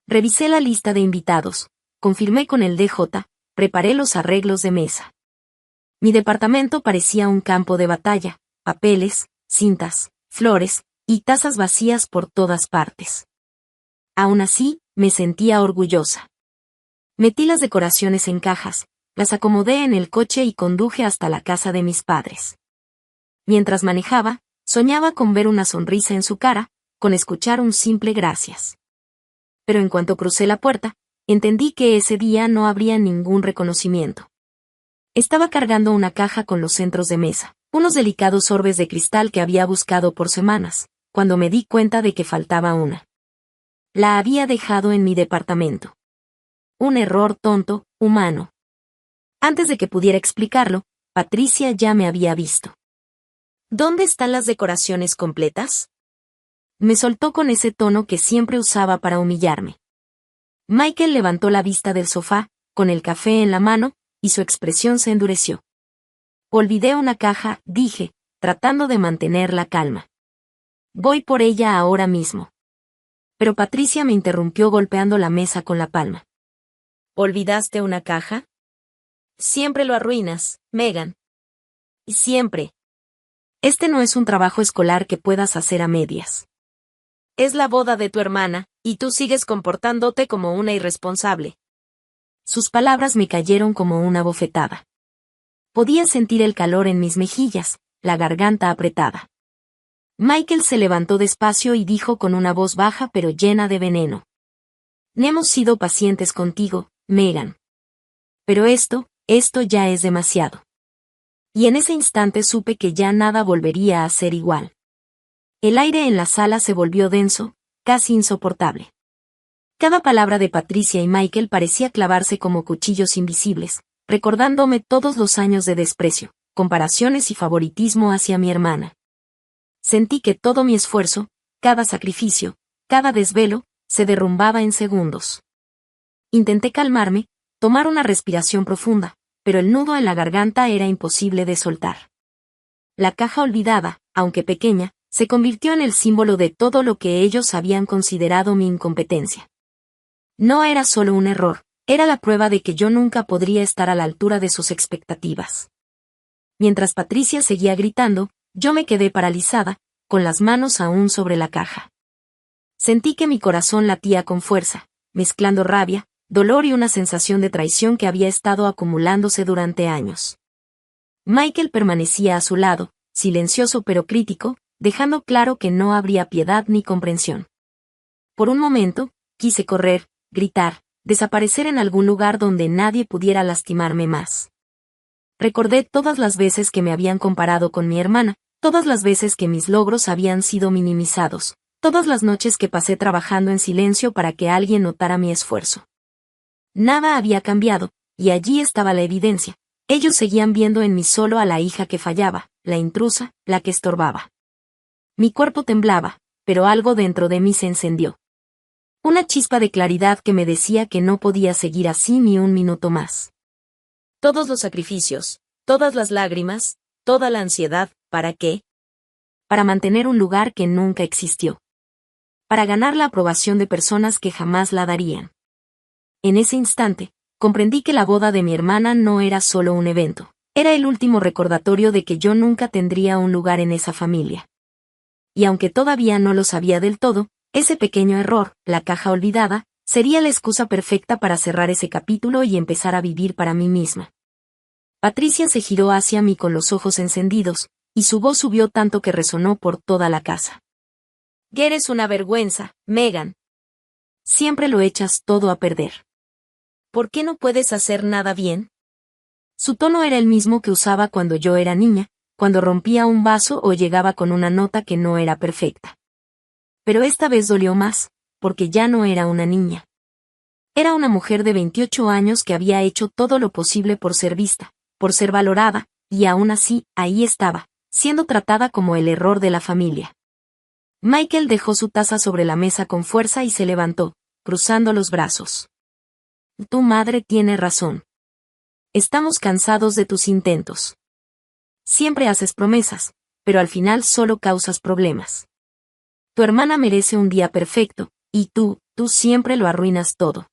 Revisé la lista de invitados, confirmé con el DJ, preparé los arreglos de mesa. Mi departamento parecía un campo de batalla, papeles, cintas, flores, y tazas vacías por todas partes. Aún así, me sentía orgullosa. Metí las decoraciones en cajas, las acomodé en el coche y conduje hasta la casa de mis padres. Mientras manejaba, soñaba con ver una sonrisa en su cara, con escuchar un simple gracias. Pero en cuanto crucé la puerta, entendí que ese día no habría ningún reconocimiento. Estaba cargando una caja con los centros de mesa, unos delicados orbes de cristal que había buscado por semanas, cuando me di cuenta de que faltaba una. La había dejado en mi departamento. Un error tonto, humano. Antes de que pudiera explicarlo, Patricia ya me había visto. ¿Dónde están las decoraciones completas? Me soltó con ese tono que siempre usaba para humillarme. Michael levantó la vista del sofá, con el café en la mano, y su expresión se endureció. Olvidé una caja, dije, tratando de mantener la calma. Voy por ella ahora mismo. Pero Patricia me interrumpió golpeando la mesa con la palma. ¿Olvidaste una caja? Siempre lo arruinas, Megan. Siempre. Este no es un trabajo escolar que puedas hacer a medias. Es la boda de tu hermana, y tú sigues comportándote como una irresponsable. Sus palabras me cayeron como una bofetada. Podía sentir el calor en mis mejillas, la garganta apretada. Michael se levantó despacio y dijo con una voz baja pero llena de veneno. Hemos sido pacientes contigo, Megan. Pero esto ya es demasiado. Y en ese instante supe que ya nada volvería a ser igual. El aire en la sala se volvió denso, casi insoportable. Cada palabra de Patricia y Michael parecía clavarse como cuchillos invisibles, recordándome todos los años de desprecio, comparaciones y favoritismo hacia mi hermana. Sentí que todo mi esfuerzo, cada sacrificio, cada desvelo, se derrumbaba en segundos. Intenté calmarme, tomar una respiración profunda, pero el nudo en la garganta era imposible de soltar. La caja olvidada, aunque pequeña, se convirtió en el símbolo de todo lo que ellos habían considerado mi incompetencia. No era solo un error, era la prueba de que yo nunca podría estar a la altura de sus expectativas. Mientras Patricia seguía gritando, yo me quedé paralizada, con las manos aún sobre la caja. Sentí que mi corazón latía con fuerza, mezclando rabia, dolor y una sensación de traición que había estado acumulándose durante años. Michael permanecía a su lado, silencioso pero crítico, dejando claro que no habría piedad ni comprensión. Por un momento, quise correr, gritar, desaparecer en algún lugar donde nadie pudiera lastimarme más. Recordé todas las veces que me habían comparado con mi hermana, todas las veces que mis logros habían sido minimizados, todas las noches que pasé trabajando en silencio para que alguien notara mi esfuerzo. Nada había cambiado, y allí estaba la evidencia. Ellos seguían viendo en mí solo a la hija que fallaba, la intrusa, la que estorbaba. Mi cuerpo temblaba, pero algo dentro de mí se encendió. Una chispa de claridad que me decía que no podía seguir así ni un minuto más. Todos los sacrificios, todas las lágrimas, toda la ansiedad, ¿para qué? Para mantener un lugar que nunca existió. Para ganar la aprobación de personas que jamás la darían. En ese instante, comprendí que la boda de mi hermana no era solo un evento, era el último recordatorio de que yo nunca tendría un lugar en esa familia. Y aunque todavía no lo sabía del todo, ese pequeño error, la caja olvidada, Sería la excusa perfecta para cerrar ese capítulo y empezar a vivir para mí misma. Patricia se giró hacia mí con los ojos encendidos, y su voz subió tanto que resonó por toda la casa. Eres una vergüenza, Megan. Siempre lo echas todo a perder. ¿Por qué no puedes hacer nada bien? Su tono era el mismo que usaba cuando yo era niña, cuando rompía un vaso o llegaba con una nota que no era perfecta. Pero esta vez dolió más, porque ya no era una niña. Era una mujer de 28 años que había hecho todo lo posible por ser vista, por ser valorada, y aún así, ahí estaba, siendo tratada como el error de la familia. Michael dejó su taza sobre la mesa con fuerza y se levantó, cruzando los brazos. Tu madre tiene razón. Estamos cansados de tus intentos. Siempre haces promesas, pero al final solo causas problemas. Tu hermana merece un día perfecto, y tú siempre lo arruinas todo.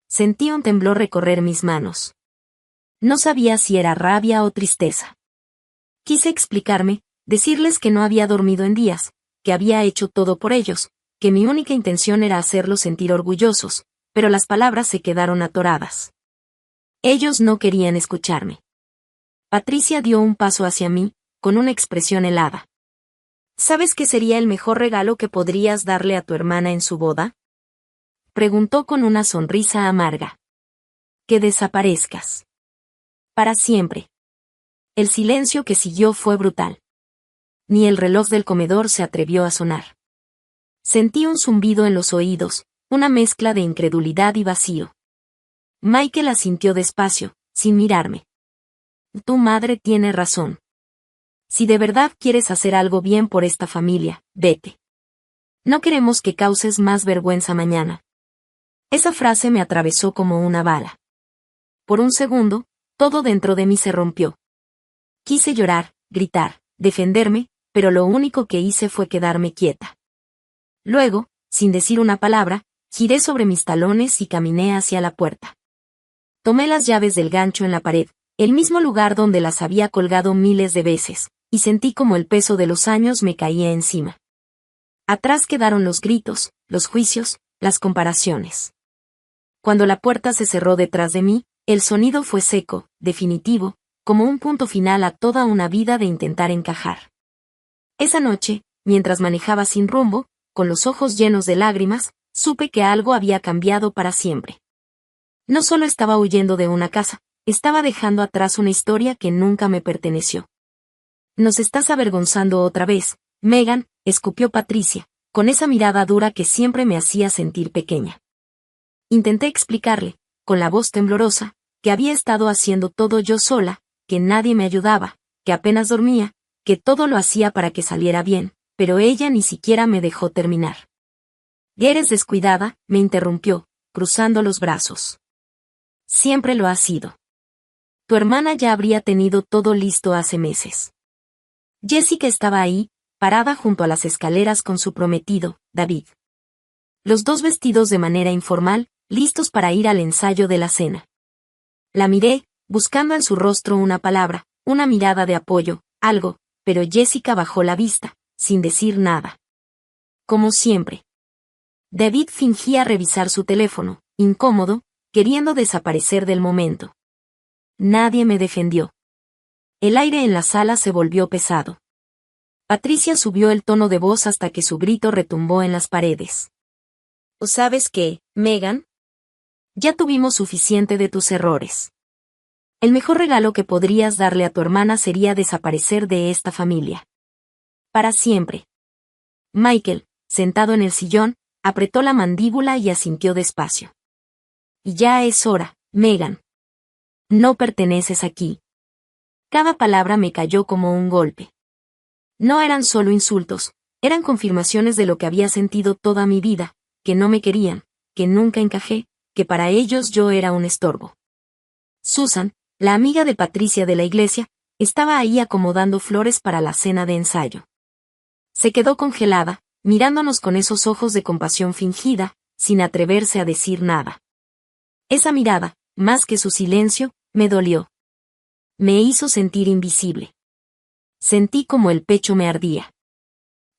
Sentí un temblor recorrer mis manos. No sabía si era rabia o tristeza. Quise explicarme, decirles que no había dormido en días, que había hecho todo por ellos, que mi única intención era hacerlos sentir orgullosos, pero las palabras se quedaron atoradas. Ellos no querían escucharme. Patricia dio un paso hacia mí, con una expresión helada. ¿Sabes qué sería el mejor regalo que podrías darle a tu hermana en su boda? Preguntó con una sonrisa amarga. Que desaparezcas. Para siempre. El silencio que siguió fue brutal. Ni el reloj del comedor se atrevió a sonar. Sentí un zumbido en los oídos, una mezcla de incredulidad y vacío. Michael asintió despacio, sin mirarme. Tu madre tiene razón. Si de verdad quieres hacer algo bien por esta familia, vete. No queremos que causes más vergüenza mañana. Esa frase me atravesó como una bala. Por un segundo, todo dentro de mí se rompió. Quise llorar, gritar, defenderme, pero lo único que hice fue quedarme quieta. Luego, sin decir una palabra, giré sobre mis talones y caminé hacia la puerta. Tomé las llaves del gancho en la pared, el mismo lugar donde las había colgado miles de veces, y sentí como el peso de los años me caía encima. Atrás quedaron los gritos, los juicios, las comparaciones. Cuando la puerta se cerró detrás de mí, el sonido fue seco, definitivo, como un punto final a toda una vida de intentar encajar. Esa noche, mientras manejaba sin rumbo, con los ojos llenos de lágrimas, supe que algo había cambiado para siempre. No solo estaba huyendo de una casa, estaba dejando atrás una historia que nunca me perteneció. Nos estás avergonzando otra vez, Megan, escupió Patricia, con esa mirada dura que siempre me hacía sentir pequeña. Intenté explicarle, con la voz temblorosa, que había estado haciendo todo yo sola, que nadie me ayudaba, que apenas dormía, que todo lo hacía para que saliera bien, pero ella ni siquiera me dejó terminar. Eres descuidada, me interrumpió, cruzando los brazos. Siempre lo has sido. Tu hermana ya habría tenido todo listo hace meses. Jessica estaba ahí, parada junto a las escaleras con su prometido, David. Los dos vestidos de manera informal, listos para ir al ensayo de la cena. La miré, buscando en su rostro una palabra, una mirada de apoyo, algo, pero Jessica bajó la vista, sin decir nada. Como siempre. David fingía revisar su teléfono, incómodo, queriendo desaparecer del momento. Nadie me defendió. El aire en la sala se volvió pesado. Patricia subió el tono de voz hasta que su grito retumbó en las paredes. ¿O sabes qué, Megan? Ya tuvimos suficiente de tus errores. El mejor regalo que podrías darle a tu hermana sería desaparecer de esta familia. Para siempre. Michael, sentado en el sillón, apretó la mandíbula y asintió despacio. Y ya es hora, Megan. No perteneces aquí. Cada palabra me cayó como un golpe. No eran solo insultos, eran confirmaciones de lo que había sentido toda mi vida, que no me querían, que nunca encajé, que para ellos yo era un estorbo. Susan, la amiga de Patricia de la iglesia, estaba ahí acomodando flores para la cena de ensayo. Se quedó congelada, mirándonos con esos ojos de compasión fingida, sin atreverse a decir nada. Esa mirada, más que su silencio, me dolió. Me hizo sentir invisible. Sentí como el pecho me ardía.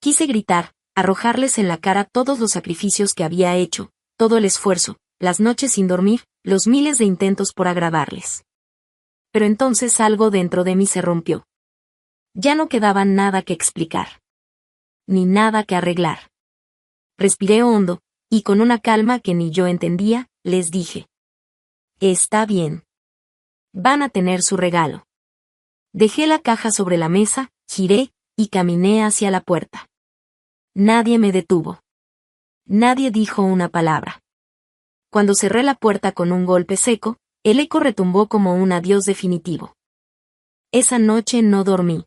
Quise gritar, arrojarles en la cara todos los sacrificios que había hecho, todo el esfuerzo, las noches sin dormir, los miles de intentos por agradarles. Pero entonces algo dentro de mí se rompió. Ya no quedaba nada que explicar. Ni nada que arreglar. Respiré hondo, y con una calma que ni yo entendía, les dije. Está bien. Van a tener su regalo. Dejé la caja sobre la mesa, giré, y caminé hacia la puerta. Nadie me detuvo. Nadie dijo una palabra. Cuando cerré la puerta con un golpe seco, el eco retumbó como un adiós definitivo. Esa noche no dormí.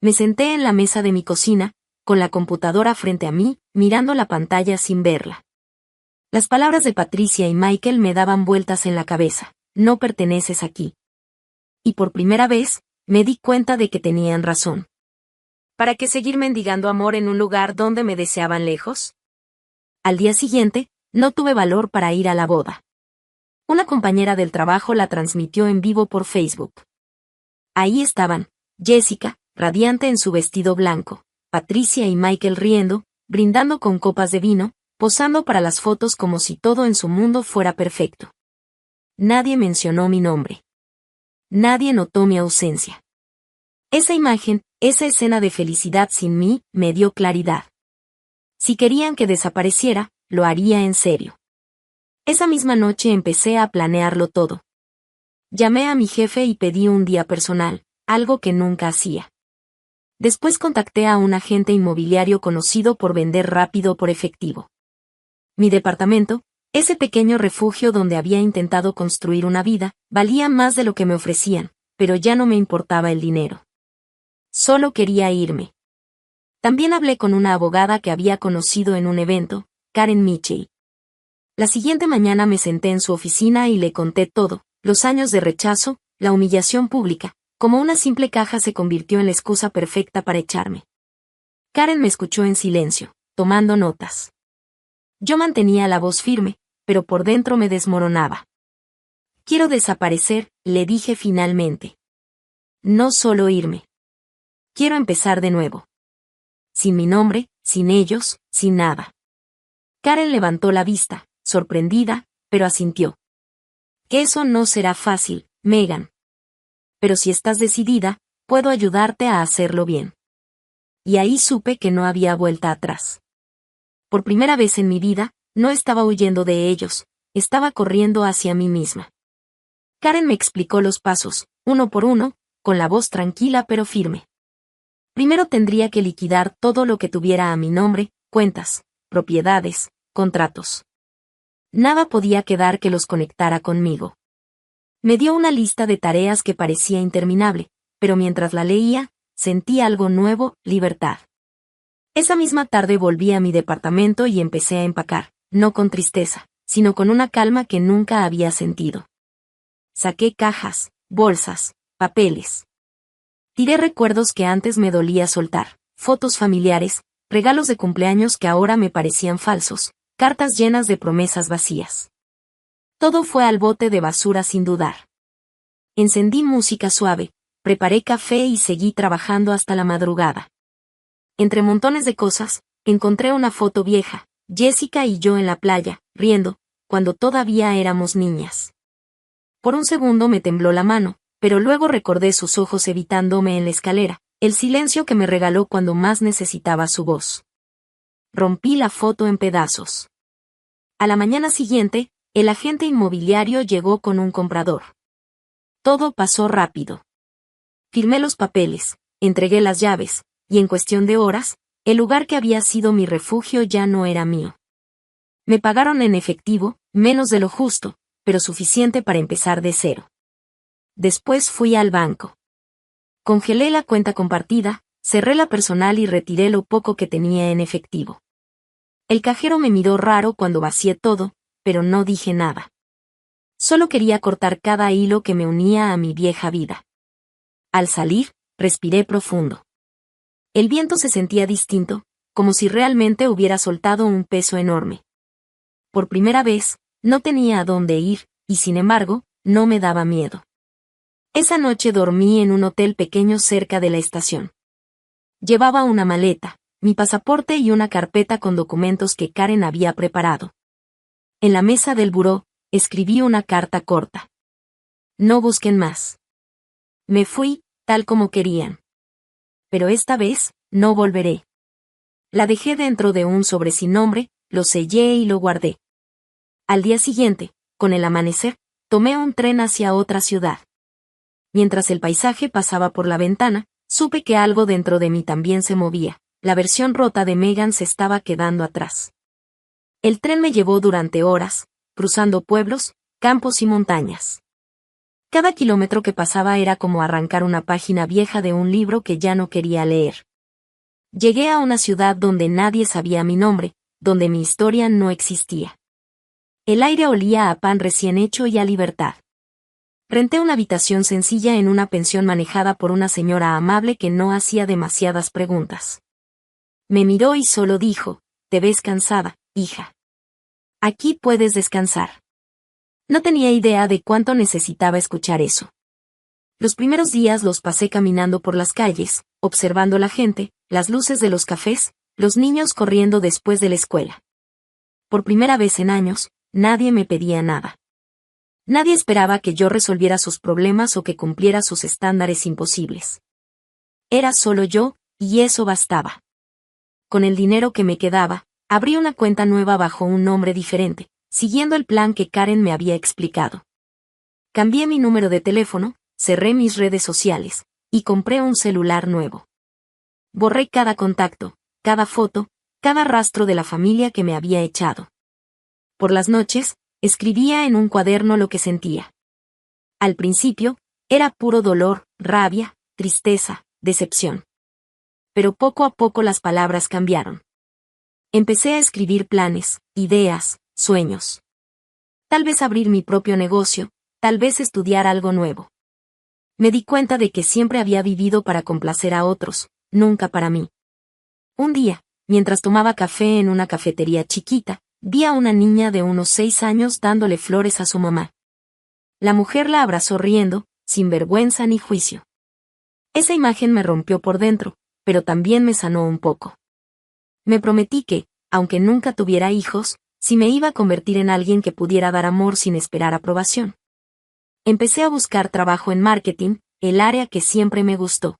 Me senté en la mesa de mi cocina, con la computadora frente a mí, mirando la pantalla sin verla. Las palabras de Patricia y Michael me daban vueltas en la cabeza. No perteneces aquí. Y por primera vez, me di cuenta de que tenían razón. ¿Para qué seguir mendigando amor en un lugar donde me deseaban lejos? Al día siguiente, no tuve valor para ir a la boda. Una compañera del trabajo la transmitió en vivo por Facebook. Ahí estaban, Jessica, radiante en su vestido blanco, Patricia y Michael riendo, brindando con copas de vino, posando para las fotos como si todo en su mundo fuera perfecto. Nadie mencionó mi nombre. Nadie notó mi ausencia. Esa imagen, esa escena de felicidad sin mí, me dio claridad. Si querían que desapareciera, lo haría en serio. Esa misma noche empecé a planearlo todo. Llamé a mi jefe y pedí un día personal, algo que nunca hacía. Después contacté a un agente inmobiliario conocido por vender rápido por efectivo. Mi departamento, ese pequeño refugio donde había intentado construir una vida, valía más de lo que me ofrecían, pero ya no me importaba el dinero. Solo quería irme. También hablé con una abogada que había conocido en un evento, Karen Mitchell. La siguiente mañana me senté en su oficina y le conté todo, los años de rechazo, la humillación pública, como una simple caja se convirtió en la excusa perfecta para echarme. Karen me escuchó en silencio, tomando notas. Yo mantenía la voz firme, pero por dentro me desmoronaba. Quiero desaparecer, le dije finalmente. No solo irme. Quiero empezar de nuevo. Sin mi nombre, sin ellos, sin nada. Karen levantó la vista, sorprendida, pero asintió. Que eso no será fácil, Megan. Pero si estás decidida, puedo ayudarte a hacerlo bien. Y ahí supe que no había vuelta atrás. Por primera vez en mi vida, no estaba huyendo de ellos, estaba corriendo hacia mí misma. Karen me explicó los pasos, uno por uno, con la voz tranquila pero firme. Primero tendría que liquidar todo lo que tuviera a mi nombre, cuentas, propiedades, contratos. Nada podía quedar que los conectara conmigo. Me dio una lista de tareas que parecía interminable, pero mientras la leía, sentí algo nuevo, libertad. Esa misma tarde volví a mi departamento y empecé a empacar, no con tristeza, sino con una calma que nunca había sentido. Saqué cajas, bolsas, papeles. Tiré recuerdos que antes me dolía soltar, fotos familiares, regalos de cumpleaños que ahora me parecían falsos, cartas llenas de promesas vacías. Todo fue al bote de basura sin dudar. Encendí música suave, preparé café y seguí trabajando hasta la madrugada. Entre montones de cosas, encontré una foto vieja, Jessica y yo en la playa, riendo, cuando todavía éramos niñas. Por un segundo me tembló la mano, pero luego recordé sus ojos evitándome en la escalera, el silencio que me regaló cuando más necesitaba su voz. Rompí la foto en pedazos. A la mañana siguiente, el agente inmobiliario llegó con un comprador. Todo pasó rápido. Firmé los papeles, entregué las llaves, y en cuestión de horas, el lugar que había sido mi refugio ya no era mío. Me pagaron en efectivo, menos de lo justo, pero suficiente para empezar de cero. Después fui al banco. Congelé la cuenta compartida, cerré la personal y retiré lo poco que tenía en efectivo. El cajero me miró raro cuando vacié todo, pero no dije nada. Solo quería cortar cada hilo que me unía a mi vieja vida. Al salir, respiré profundo. El viento se sentía distinto, como si realmente hubiera soltado un peso enorme. Por primera vez, no tenía a dónde ir, y sin embargo, no me daba miedo. Esa noche dormí en un hotel pequeño cerca de la estación. Llevaba una maleta, mi pasaporte y una carpeta con documentos que Karen había preparado. En la mesa del buró, escribí una carta corta. No busquen más. Me fui, tal como querían. Pero esta vez, no volveré. La dejé dentro de un sobre sin nombre, lo sellé y lo guardé. Al día siguiente, con el amanecer, tomé un tren hacia otra ciudad. Mientras el paisaje pasaba por la ventana, supe que algo dentro de mí también se movía. La versión rota de Megan se estaba quedando atrás. El tren me llevó durante horas, cruzando pueblos, campos y montañas. Cada kilómetro que pasaba era como arrancar una página vieja de un libro que ya no quería leer. Llegué a una ciudad donde nadie sabía mi nombre, donde mi historia no existía. El aire olía a pan recién hecho y a libertad. Renté una habitación sencilla en una pensión manejada por una señora amable que no hacía demasiadas preguntas. Me miró y solo dijo, «Te ves cansada, hija. Aquí puedes descansar». No tenía idea de cuánto necesitaba escuchar eso. Los primeros días los pasé caminando por las calles, observando la gente, las luces de los cafés, los niños corriendo después de la escuela. Por primera vez en años, nadie me pedía nada. Nadie esperaba que yo resolviera sus problemas o que cumpliera sus estándares imposibles. Era solo yo, y eso bastaba. Con el dinero que me quedaba, abrí una cuenta nueva bajo un nombre diferente, siguiendo el plan que Karen me había explicado. Cambié mi número de teléfono, cerré mis redes sociales, y compré un celular nuevo. Borré cada contacto, cada foto, cada rastro de la familia que me había echado. Por las noches, escribía en un cuaderno lo que sentía. Al principio, era puro dolor, rabia, tristeza, decepción. Pero poco a poco las palabras cambiaron. Empecé a escribir planes, ideas, sueños. Tal vez abrir mi propio negocio, tal vez estudiar algo nuevo. Me di cuenta de que siempre había vivido para complacer a otros, nunca para mí. Un día, mientras tomaba café en una cafetería chiquita, vi a una niña de unos 6 años dándole flores a su mamá. La mujer la abrazó riendo, sin vergüenza ni juicio. Esa imagen me rompió por dentro, pero también me sanó un poco. Me prometí que, aunque nunca tuviera hijos, sí me iba a convertir en alguien que pudiera dar amor sin esperar aprobación. Empecé a buscar trabajo en marketing, el área que siempre me gustó.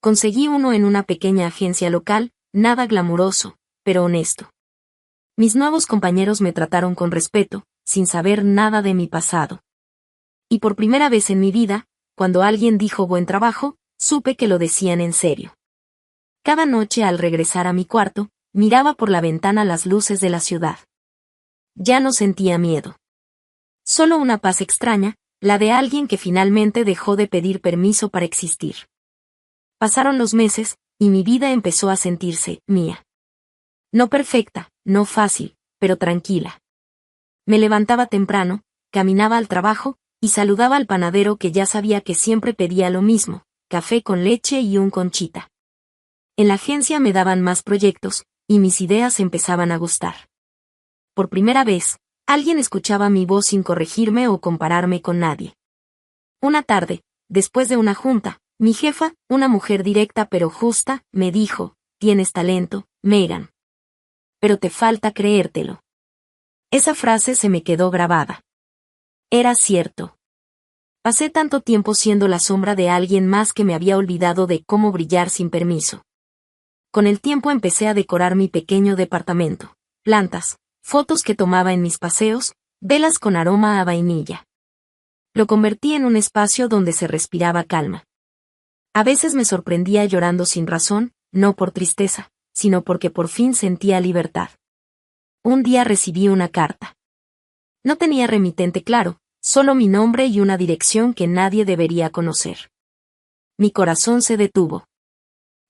Conseguí uno en una pequeña agencia local, nada glamuroso, pero honesto. Mis nuevos compañeros me trataron con respeto, sin saber nada de mi pasado. Y por primera vez en mi vida, cuando alguien dijo buen trabajo, supe que lo decían en serio. Cada noche al regresar a mi cuarto, miraba por la ventana las luces de la ciudad. Ya no sentía miedo. Solo una paz extraña, la de alguien que finalmente dejó de pedir permiso para existir. Pasaron los meses, y mi vida empezó a sentirse mía. No perfecta, no fácil, pero tranquila. Me levantaba temprano, caminaba al trabajo, y saludaba al panadero que ya sabía que siempre pedía lo mismo, café con leche y un Conchita. En la agencia me daban más proyectos, y mis ideas empezaban a gustar. Por primera vez, alguien escuchaba mi voz sin corregirme o compararme con nadie. Una tarde, después de una junta, mi jefa, una mujer directa pero justa, me dijo, «Tienes talento, Megan. Pero te falta creértelo». Esa frase se me quedó grabada. Era cierto. Pasé tanto tiempo siendo la sombra de alguien más que me había olvidado de cómo brillar sin permiso. Con el tiempo empecé a decorar mi pequeño departamento. Plantas, fotos que tomaba en mis paseos, velas con aroma a vainilla. Lo convertí en un espacio donde se respiraba calma. A veces me sorprendía llorando sin razón, no por tristeza, sino porque por fin sentía libertad. Un día recibí una carta. No tenía remitente claro, solo mi nombre y una dirección que nadie debería conocer. Mi corazón se detuvo.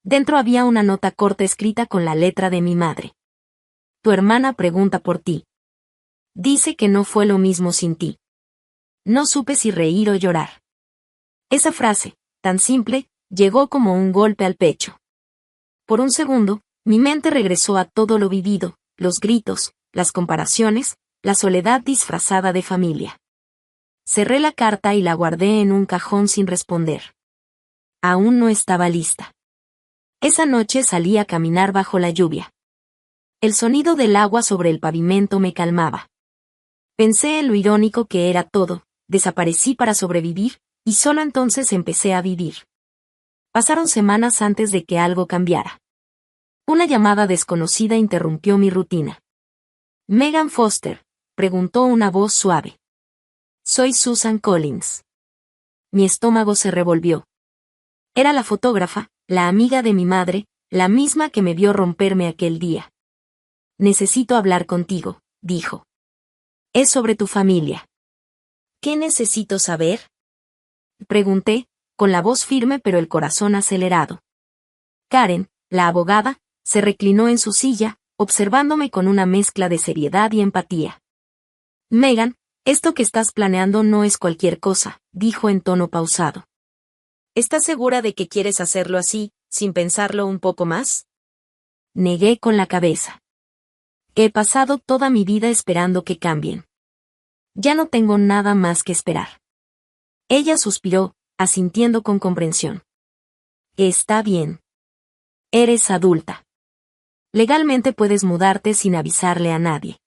Dentro había una nota corta escrita con la letra de mi madre. Tu hermana pregunta por ti. Dice que no fue lo mismo sin ti. No supe si reír o llorar. Esa frase, tan simple, llegó como un golpe al pecho. Por un segundo, mi mente regresó a todo lo vivido, los gritos, las comparaciones, la soledad disfrazada de familia. Cerré la carta y la guardé en un cajón sin responder. Aún no estaba lista. Esa noche salí a caminar bajo la lluvia. El sonido del agua sobre el pavimento me calmaba. Pensé en lo irónico que era todo, desaparecí para sobrevivir, y solo entonces empecé a vivir. Pasaron semanas antes de que algo cambiara. Una llamada desconocida interrumpió mi rutina. «Megan Foster», preguntó una voz suave. «Soy Susan Collins». Mi estómago se revolvió. Era la fotógrafa, la amiga de mi madre, la misma que me vio romperme aquel día. «Necesito hablar contigo», dijo. «Es sobre tu familia». «¿Qué necesito saber?», pregunté, con la voz firme pero el corazón acelerado. Karen, la abogada, se reclinó en su silla, observándome con una mezcla de seriedad y empatía. «Megan, esto que estás planeando no es cualquier cosa», dijo en tono pausado. «¿Estás segura de que quieres hacerlo así, sin pensarlo un poco más?». Negué con la cabeza. He pasado toda mi vida esperando que cambien. Ya no tengo nada más que esperar. Ella suspiró, asintiendo con comprensión. «Está bien. Eres adulta. Legalmente puedes mudarte sin avisarle a nadie.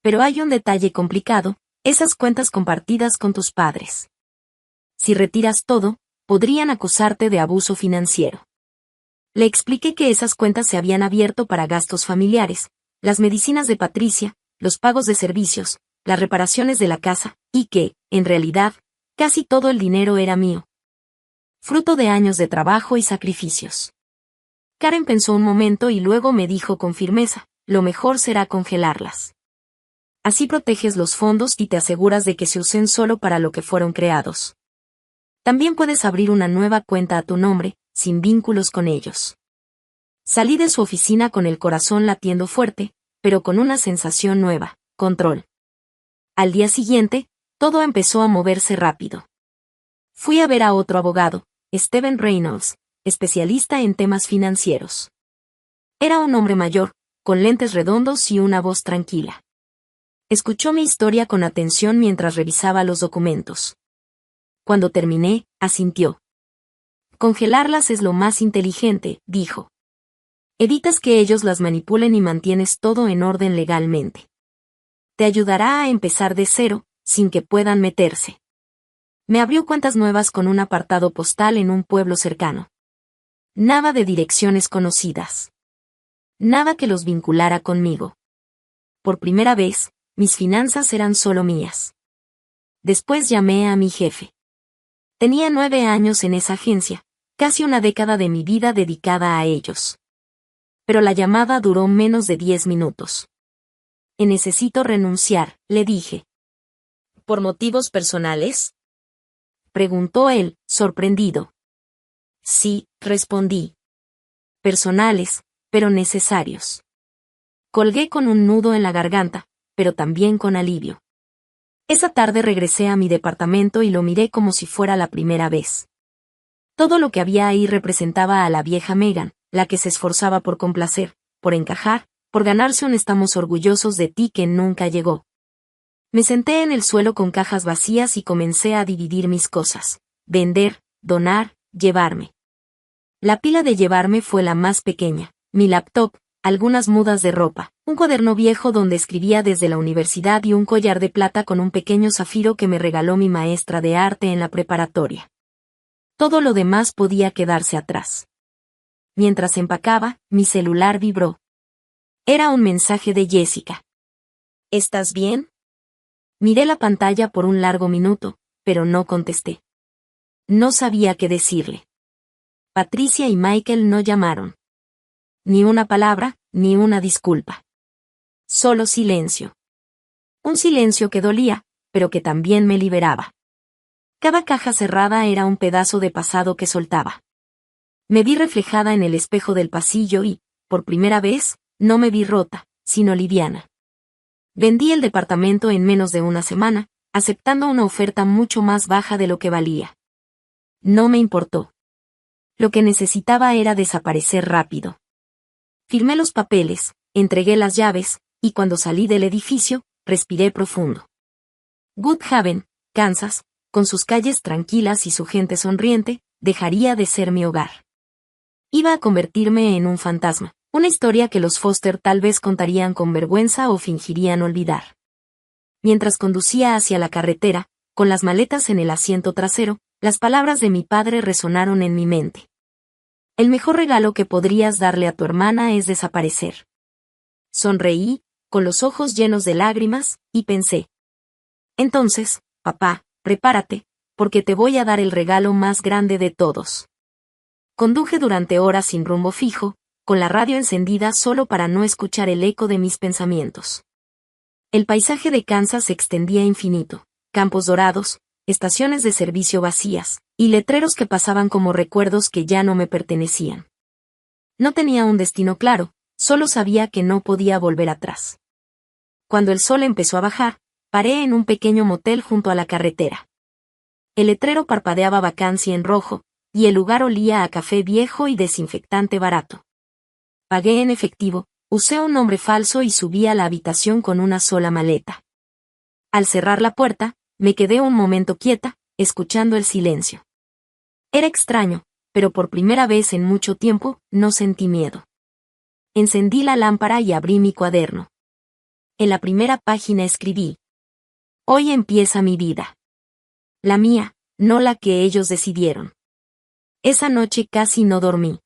Pero hay un detalle complicado, esas cuentas compartidas con tus padres. Si retiras todo, podrían acusarte de abuso financiero». Le expliqué que esas cuentas se habían abierto para gastos familiares, las medicinas de Patricia, los pagos de servicios, las reparaciones de la casa, y que, en realidad, casi todo el dinero era mío. Fruto de años de trabajo y sacrificios. Karen pensó un momento y luego me dijo con firmeza, «Lo mejor será congelarlas. Así proteges los fondos y te aseguras de que se usen solo para lo que fueron creados. También puedes abrir una nueva cuenta a tu nombre, sin vínculos con ellos». Salí de su oficina con el corazón latiendo fuerte, pero con una sensación nueva, control. Al día siguiente, todo empezó a moverse rápido. Fui a ver a otro abogado, Steven Reynolds, especialista en temas financieros. Era un hombre mayor, con lentes redondos y una voz tranquila. Escuchó mi historia con atención mientras revisaba los documentos. Cuando terminé, asintió. «Congelarlas es lo más inteligente», dijo. «Evitas que ellos las manipulen y mantienes todo en orden legalmente. Te ayudará a empezar de cero, sin que puedan meterse». Me abrió cuentas nuevas con un apartado postal en un pueblo cercano. Nada de direcciones conocidas. Nada que los vinculara conmigo. Por primera vez, mis finanzas eran solo mías. Después llamé a mi jefe. Tenía 9 años en esa agencia, casi una década de mi vida dedicada a ellos. Pero la llamada duró menos de 10 minutos. «Necesito renunciar», le dije. «¿Por motivos personales?», preguntó él, sorprendido. «Sí», respondí. «Personales, pero necesarios». Colgué con un nudo en la garganta, pero también con alivio. Esa tarde regresé a mi departamento y lo miré como si fuera la primera vez. Todo lo que había ahí representaba a la vieja Megan, la que se esforzaba por complacer, por encajar, por ganarse un «estamos orgullosos de ti» que nunca llegó. Me senté en el suelo con cajas vacías y comencé a dividir mis cosas. Vender, donar, llevarme. La pila de llevarme fue la más pequeña, mi laptop, algunas mudas de ropa, un cuaderno viejo donde escribía desde la universidad y un collar de plata con un pequeño zafiro que me regaló mi maestra de arte en la preparatoria. Todo lo demás podía quedarse atrás. Mientras empacaba, mi celular vibró. Era un mensaje de Jessica. «¿Estás bien?». Miré la pantalla por un largo minuto, pero no contesté. No sabía qué decirle. Patricia y Michael no llamaron. Ni una palabra, ni una disculpa. Solo silencio. Un silencio que dolía, pero que también me liberaba. Cada caja cerrada era un pedazo de pasado que soltaba. Me vi reflejada en el espejo del pasillo y, por primera vez, no me vi rota, sino liviana. Vendí el departamento en menos de una semana, aceptando una oferta mucho más baja de lo que valía. No me importó. Lo que necesitaba era desaparecer rápido. Firmé los papeles, entregué las llaves, y cuando salí del edificio, respiré profundo. Woodhaven, Kansas, con sus calles tranquilas y su gente sonriente, dejaría de ser mi hogar. Iba a convertirme en un fantasma, una historia que los Foster tal vez contarían con vergüenza o fingirían olvidar. mientras conducía hacia la carretera, con las maletas en el asiento trasero, las palabras de mi padre resonaron en mi mente. El mejor regalo que podrías darle a tu hermana es desaparecer. Sonreí, con los ojos llenos de lágrimas, y pensé. Entonces, papá, prepárate, porque te voy a dar el regalo más grande de todos. Conduje durante horas sin rumbo fijo, con la radio encendida solo para no escuchar el eco de mis pensamientos. El paisaje de Kansas se extendía infinito, campos dorados, estaciones de servicio vacías, y letreros que pasaban como recuerdos que ya no me pertenecían. No tenía un destino claro, solo sabía que no podía volver atrás. Cuando el sol empezó a bajar, paré en un pequeño motel junto a la carretera. El letrero parpadeaba vacancia en rojo, y el lugar olía a café viejo y desinfectante barato. Pagué en efectivo, usé un nombre falso y subí a la habitación con una sola maleta. Al cerrar la puerta, me quedé un momento quieta, escuchando el silencio. Era extraño, pero por primera vez en mucho tiempo, no sentí miedo. Encendí la lámpara y abrí mi cuaderno. En la primera página escribí: Hoy empieza mi vida. La mía, no la que ellos decidieron. Esa noche casi no dormí.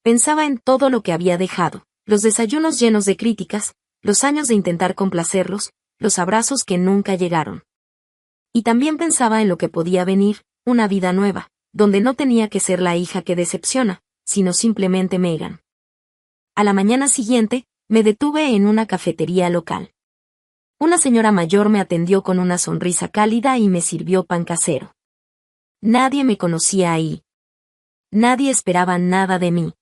Pensaba en todo lo que había dejado, los desayunos llenos de críticas, los años de intentar complacerlos, los abrazos que nunca llegaron. Y también pensaba en lo que podía venir, una vida nueva, donde no tenía que ser la hija que decepciona, sino simplemente Megan. A la mañana siguiente, me detuve en una cafetería local. Una señora mayor me atendió con una sonrisa cálida y me sirvió pan casero. Nadie me conocía ahí. Nadie esperaba nada de mí.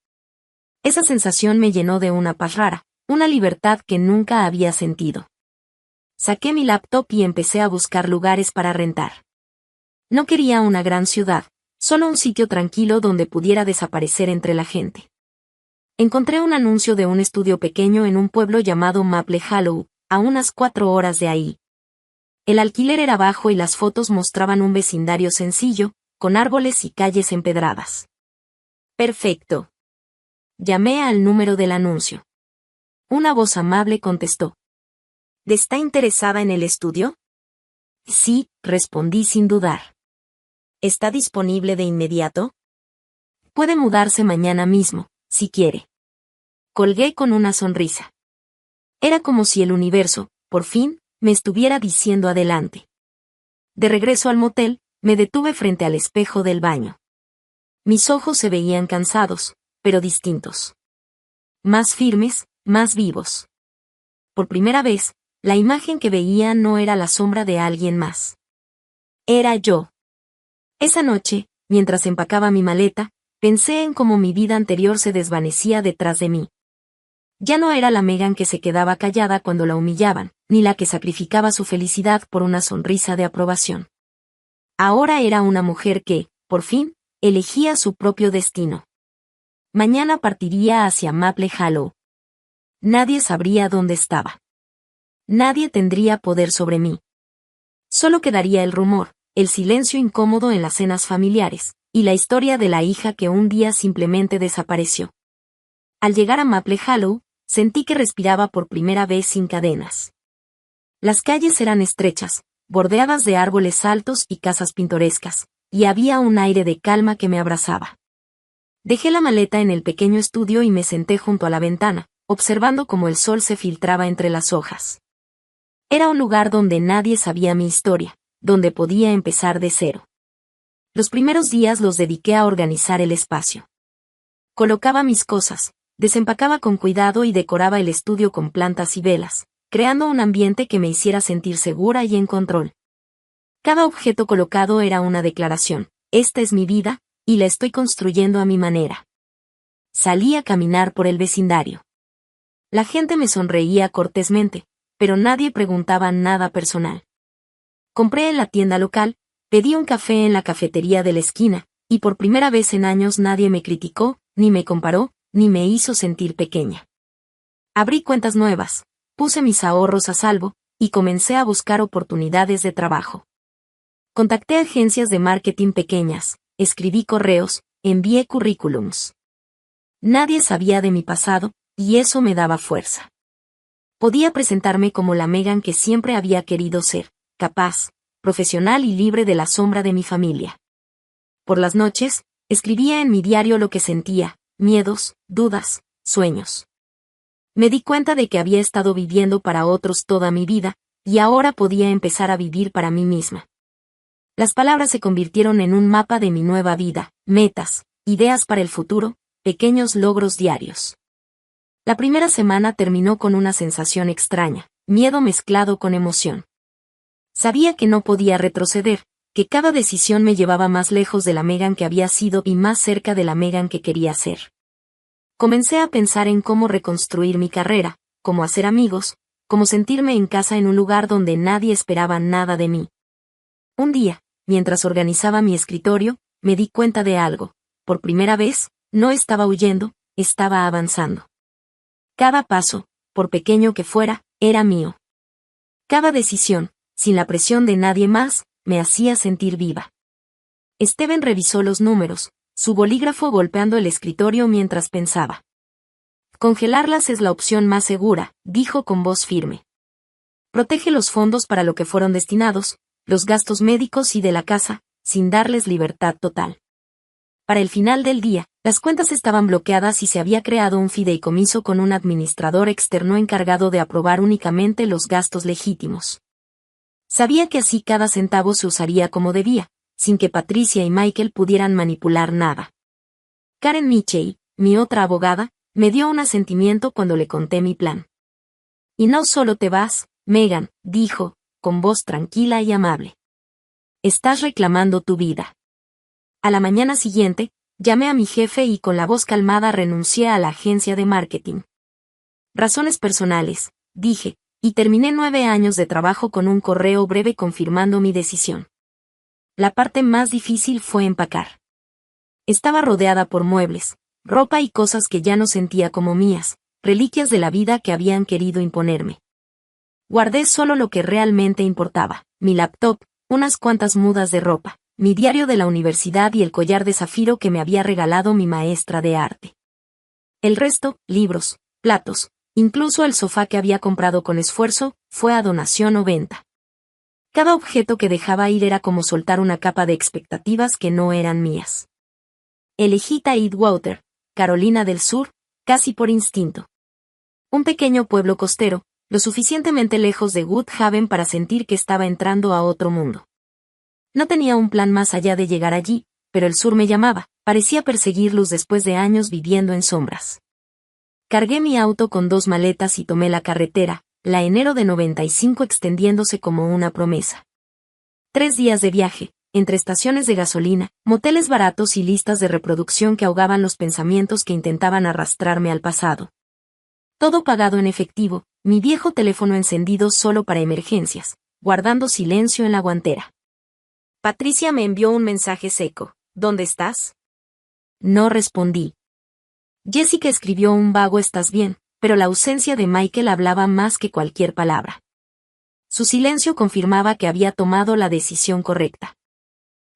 Esa sensación me llenó de una paz rara, una libertad que nunca había sentido. Saqué mi laptop y empecé a buscar lugares para rentar. No quería una gran ciudad, solo un sitio tranquilo donde pudiera desaparecer entre la gente. Encontré un anuncio de un estudio pequeño en un pueblo llamado Maple Hollow, a unas 4 horas de ahí. El alquiler era bajo y las fotos mostraban un vecindario sencillo, con árboles y calles empedradas. Perfecto. Llamé al número del anuncio. Una voz amable contestó. ¿Está interesada en el estudio? Sí, respondí sin dudar. ¿Está disponible de inmediato? Puede mudarse mañana mismo, si quiere. Colgué con una sonrisa. Era como si el universo, por fin, me estuviera diciendo adelante. De regreso al motel, me detuve frente al espejo del baño. Mis ojos se veían cansados, pero distintos. Más firmes, más vivos. Por primera vez, la imagen que veía no era la sombra de alguien más. Era yo. Esa noche, mientras empacaba mi maleta, pensé en cómo mi vida anterior se desvanecía detrás de mí. Ya no era la Megan que se quedaba callada cuando la humillaban, ni la que sacrificaba su felicidad por una sonrisa de aprobación. Ahora era una mujer que, por fin, elegía su propio destino. Mañana partiría hacia Maple Hollow. Nadie sabría dónde estaba. Nadie tendría poder sobre mí. Solo quedaría el rumor, el silencio incómodo en las cenas familiares, y la historia de la hija que un día simplemente desapareció. Al llegar a Maple Hollow, sentí que respiraba por primera vez sin cadenas. Las calles eran estrechas, bordeadas de árboles altos y casas pintorescas, y había un aire de calma que me abrazaba. Dejé la maleta en el pequeño estudio y me senté junto a la ventana, observando cómo el sol se filtraba entre las hojas. Era un lugar donde nadie sabía mi historia, donde podía empezar de cero. Los primeros días los dediqué a organizar el espacio. Colocaba mis cosas, desempacaba con cuidado y decoraba el estudio con plantas y velas, creando un ambiente que me hiciera sentir segura y en control. Cada objeto colocado era una declaración: esta es mi vida, y la estoy construyendo a mi manera. Salí a caminar por el vecindario. La gente me sonreía cortésmente, pero nadie preguntaba nada personal. Compré en la tienda local, pedí un café en la cafetería de la esquina, y por primera vez en años nadie me criticó, ni me comparó, ni me hizo sentir pequeña. Abrí cuentas nuevas, puse mis ahorros a salvo, y comencé a buscar oportunidades de trabajo. Contacté agencias de marketing pequeñas, escribí correos, envié currículums. Nadie sabía de mi pasado, y eso me daba fuerza. Podía presentarme como la Megan que siempre había querido ser, capaz, profesional y libre de la sombra de mi familia. Por las noches, escribía en mi diario lo que sentía, miedos, dudas, sueños. Me di cuenta de que había estado viviendo para otros toda mi vida, y ahora podía empezar a vivir para mí misma. Las palabras se convirtieron en un mapa de mi nueva vida, metas, ideas para el futuro, pequeños logros diarios. La primera semana terminó con una sensación extraña, miedo mezclado con emoción. Sabía que no podía retroceder, que cada decisión me llevaba más lejos de la Megan que había sido y más cerca de la Megan que quería ser. Comencé a pensar en cómo reconstruir mi carrera, cómo hacer amigos, cómo sentirme en casa en un lugar donde nadie esperaba nada de mí. Un día, mientras organizaba mi escritorio, me di cuenta de algo. Por primera vez, no estaba huyendo, estaba avanzando. Cada paso, por pequeño que fuera, era mío. Cada decisión, sin la presión de nadie más, me hacía sentir viva. Steven revisó los números, su bolígrafo golpeando el escritorio mientras pensaba. Congelarlas es la opción más segura, dijo con voz firme. Protege los fondos para lo que fueron destinados, los gastos médicos y de la casa, sin darles libertad total. Para el final del día, las cuentas estaban bloqueadas y se había creado un fideicomiso con un administrador externo encargado de aprobar únicamente los gastos legítimos. Sabía que así cada centavo se usaría como debía, sin que Patricia y Michael pudieran manipular nada. Karen Mitchell, mi otra abogada, me dio un asentimiento cuando le conté mi plan. Y no solo te vas, Megan, dijo, con voz tranquila y amable. Estás reclamando tu vida. A la mañana siguiente, llamé a mi jefe y con la voz calmada renuncié a la agencia de marketing. Razones personales, dije, y terminé 9 años de trabajo con un correo breve confirmando mi decisión. La parte más difícil fue empacar. Estaba rodeada por muebles, ropa y cosas que ya no sentía como mías, reliquias de la vida que habían querido imponerme. Guardé solo lo que realmente importaba, mi laptop, unas cuantas mudas de ropa, mi diario de la universidad y el collar de zafiro que me había regalado mi maestra de arte. El resto, libros, platos, incluso el sofá que había comprado con esfuerzo, fue a donación o venta. Cada objeto que dejaba ir era como soltar una capa de expectativas que no eran mías. Elegí Tidewater, Carolina del Sur, casi por instinto. Un pequeño pueblo costero, lo suficientemente lejos de Woodhaven para sentir que estaba entrando a otro mundo. No tenía un plan más allá de llegar allí, pero el sur me llamaba, parecía perseguir luz después de años viviendo en sombras. Cargué mi auto con 2 maletas y tomé la carretera, la enero de 95 extendiéndose como una promesa. 3 días de viaje, entre estaciones de gasolina, moteles baratos y listas de reproducción que ahogaban los pensamientos que intentaban arrastrarme al pasado. Todo pagado en efectivo, mi viejo teléfono encendido solo para emergencias, guardando silencio en la guantera. Patricia me envió un mensaje seco. ¿Dónde estás? No respondí. Jessica escribió un vago «¿Estás bien?», pero la ausencia de Michael hablaba más que cualquier palabra. Su silencio confirmaba que había tomado la decisión correcta.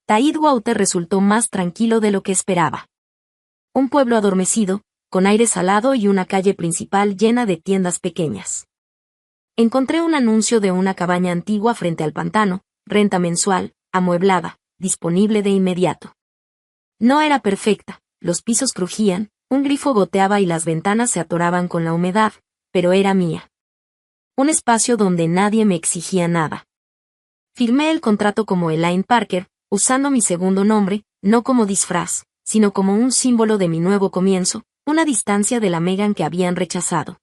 Tidewater resultó más tranquilo de lo que esperaba. Un pueblo adormecido, con aire salado y una calle principal llena de tiendas pequeñas. Encontré un anuncio de una cabaña antigua frente al pantano, renta mensual, amueblada, disponible de inmediato. No era perfecta, los pisos crujían, un grifo goteaba y las ventanas se atoraban con la humedad, pero era mía. Un espacio donde nadie me exigía nada. Firmé el contrato como Elaine Parker, usando mi segundo nombre, no como disfraz, sino como un símbolo de mi nuevo comienzo, una distancia de la Megan que habían rechazado.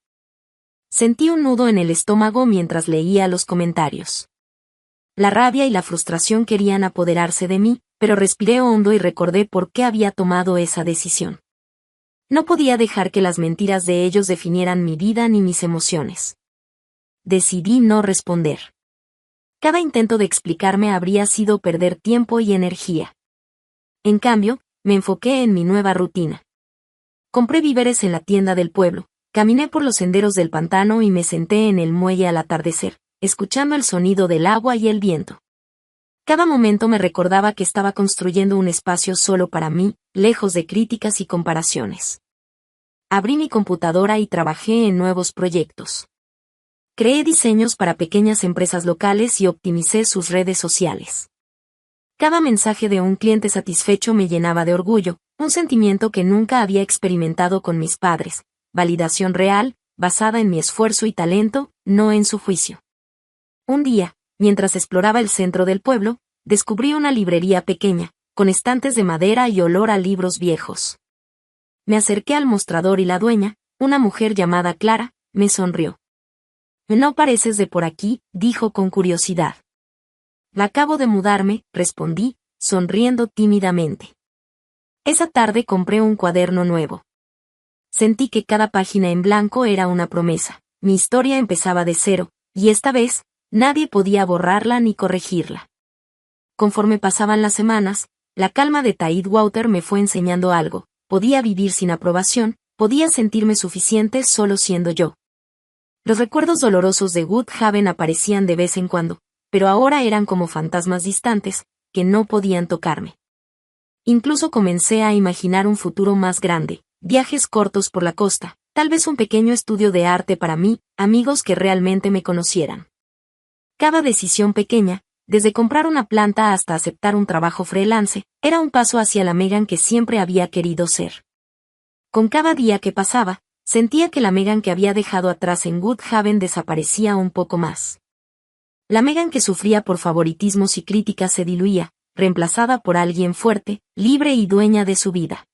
Sentí un nudo en el estómago mientras leía los comentarios. La rabia y la frustración querían apoderarse de mí, pero respiré hondo y recordé por qué había tomado esa decisión. No podía dejar que las mentiras de ellos definieran mi vida ni mis emociones. Decidí no responder. Cada intento de explicarme habría sido perder tiempo y energía. En cambio, me enfoqué en mi nueva rutina. Compré víveres en la tienda del pueblo, caminé por los senderos del pantano y me senté en el muelle al atardecer, escuchando el sonido del agua y el viento. Cada momento me recordaba que estaba construyendo un espacio solo para mí, lejos de críticas y comparaciones. Abrí mi computadora y trabajé en nuevos proyectos. Creé diseños para pequeñas empresas locales y optimicé sus redes sociales. Cada mensaje de un cliente satisfecho me llenaba de orgullo, un sentimiento que nunca había experimentado con mis padres, validación real, basada en mi esfuerzo y talento, no en su juicio. Un día, mientras exploraba el centro del pueblo, descubrí una librería pequeña, con estantes de madera y olor a libros viejos. Me acerqué al mostrador y la dueña, una mujer llamada Clara, me sonrió. «No pareces de por aquí», dijo con curiosidad. «Acabo de mudarme», respondí, sonriendo tímidamente. Esa tarde compré un cuaderno nuevo. Sentí que cada página en blanco era una promesa. Mi historia empezaba de cero, y esta vez, nadie podía borrarla ni corregirla. Conforme pasaban las semanas, la calma de Tidewater me fue enseñando algo. Podía vivir sin aprobación, podía sentirme suficiente solo siendo yo. Los recuerdos dolorosos de Woodhaven aparecían de vez en cuando, pero ahora eran como fantasmas distantes, que no podían tocarme. Incluso comencé a imaginar un futuro más grande, viajes cortos por la costa, tal vez un pequeño estudio de arte para mí, amigos que realmente me conocieran. Cada decisión pequeña, desde comprar una planta hasta aceptar un trabajo freelance, era un paso hacia la Megan que siempre había querido ser. Con cada día que pasaba, sentía que la Megan que había dejado atrás en Woodhaven desaparecía un poco más. La Megan que sufría por favoritismos y críticas se diluía, reemplazada por alguien fuerte, libre y dueña de su vida.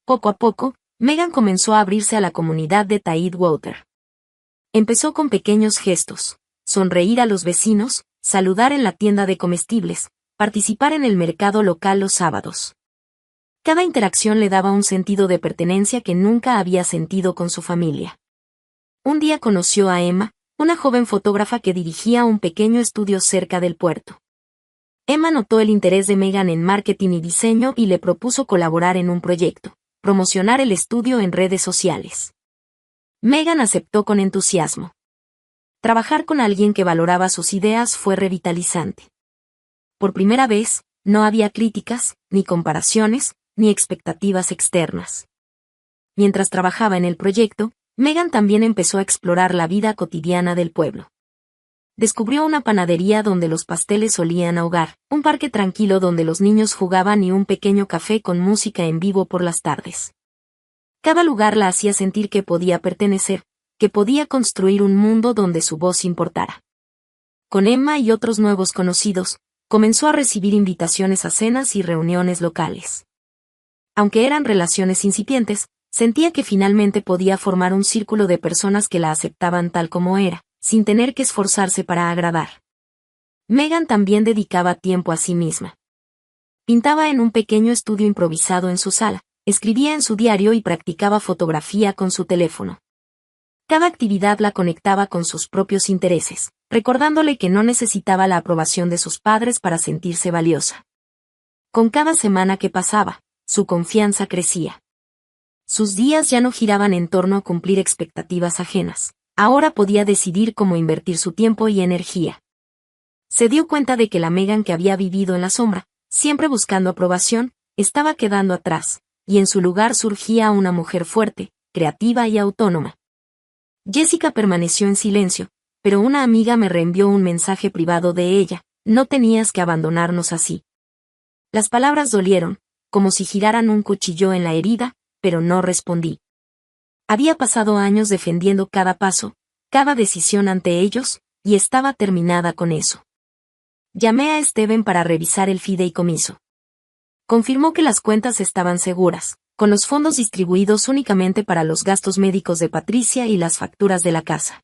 Poco a poco, Megan comenzó a abrirse a la comunidad de Tidewater. Empezó con pequeños gestos, sonreír a los vecinos, saludar en la tienda de comestibles, participar en el mercado local los sábados. Cada interacción le daba un sentido de pertenencia que nunca había sentido con su familia. Un día conoció a Emma, una joven fotógrafa que dirigía un pequeño estudio cerca del puerto. Emma notó el interés de Megan en marketing y diseño y le propuso colaborar en un proyecto, promocionar el estudio en redes sociales. Megan aceptó con entusiasmo. Trabajar con alguien que valoraba sus ideas fue revitalizante. Por primera vez, no había críticas, ni comparaciones, ni expectativas externas. Mientras trabajaba en el proyecto, Megan también empezó a explorar la vida cotidiana del pueblo. Descubrió una panadería donde los pasteles olían a hogar, un parque tranquilo donde los niños jugaban y un pequeño café con música en vivo por las tardes. Cada lugar la hacía sentir que podía pertenecer, que podía construir un mundo donde su voz importara. Con Emma y otros nuevos conocidos, comenzó a recibir invitaciones a cenas y reuniones locales. Aunque eran relaciones incipientes, sentía que finalmente podía formar un círculo de personas que la aceptaban tal como era, sin tener que esforzarse para agradar. Megan también dedicaba tiempo a sí misma. Pintaba en un pequeño estudio improvisado en su sala, escribía en su diario y practicaba fotografía con su teléfono. Cada actividad la conectaba con sus propios intereses, recordándole que no necesitaba la aprobación de sus padres para sentirse valiosa. Con cada semana que pasaba, su confianza crecía. Sus días ya no giraban en torno a cumplir expectativas ajenas. Ahora podía decidir cómo invertir su tiempo y energía. Se dio cuenta de que la Megan que había vivido en la sombra, siempre buscando aprobación, estaba quedando atrás, y en su lugar surgía una mujer fuerte, creativa y autónoma. Jessica permaneció en silencio, pero una amiga me reenvió un mensaje privado de ella: «No tenías que abandonarnos así». Las palabras dolieron, como si giraran un cuchillo en la herida, pero no respondí. Había pasado años defendiendo cada paso, cada decisión ante ellos, y estaba terminada con eso. Llamé a Steven para revisar el fideicomiso. Confirmó que las cuentas estaban seguras, con los fondos distribuidos únicamente para los gastos médicos de Patricia y las facturas de la casa.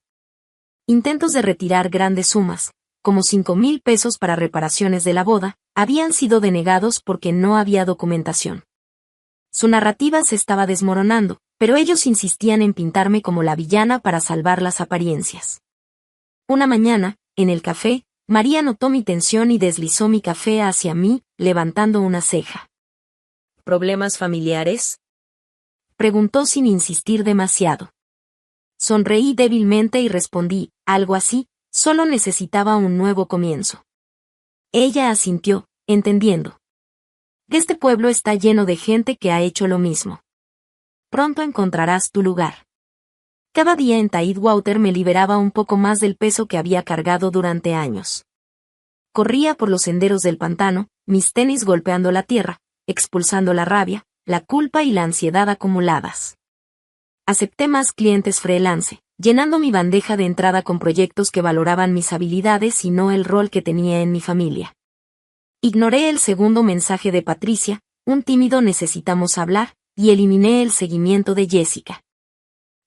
Intentos de retirar grandes sumas, como 5,000 pesos para reparaciones de la boda, habían sido denegados porque no había documentación. Su narrativa se estaba desmoronando, pero ellos insistían en pintarme como la villana para salvar las apariencias. Una mañana, en el café, María notó mi tensión y deslizó mi café hacia mí, levantando una ceja. ¿Problemas familiares?, preguntó sin insistir demasiado. Sonreí débilmente y respondí: algo así, solo necesitaba un nuevo comienzo. Ella asintió, entendiendo. Este pueblo está lleno de gente que ha hecho lo mismo. Pronto encontrarás tu lugar. Cada día en Tidewater me liberaba un poco más del peso que había cargado durante años. Corría por los senderos del pantano, mis tenis golpeando la tierra, expulsando la rabia, la culpa y la ansiedad acumuladas. Acepté más clientes freelance, llenando mi bandeja de entrada con proyectos que valoraban mis habilidades y no el rol que tenía en mi familia. Ignoré el segundo mensaje de Patricia, un tímido necesitamos hablar, y eliminé el seguimiento de Jessica.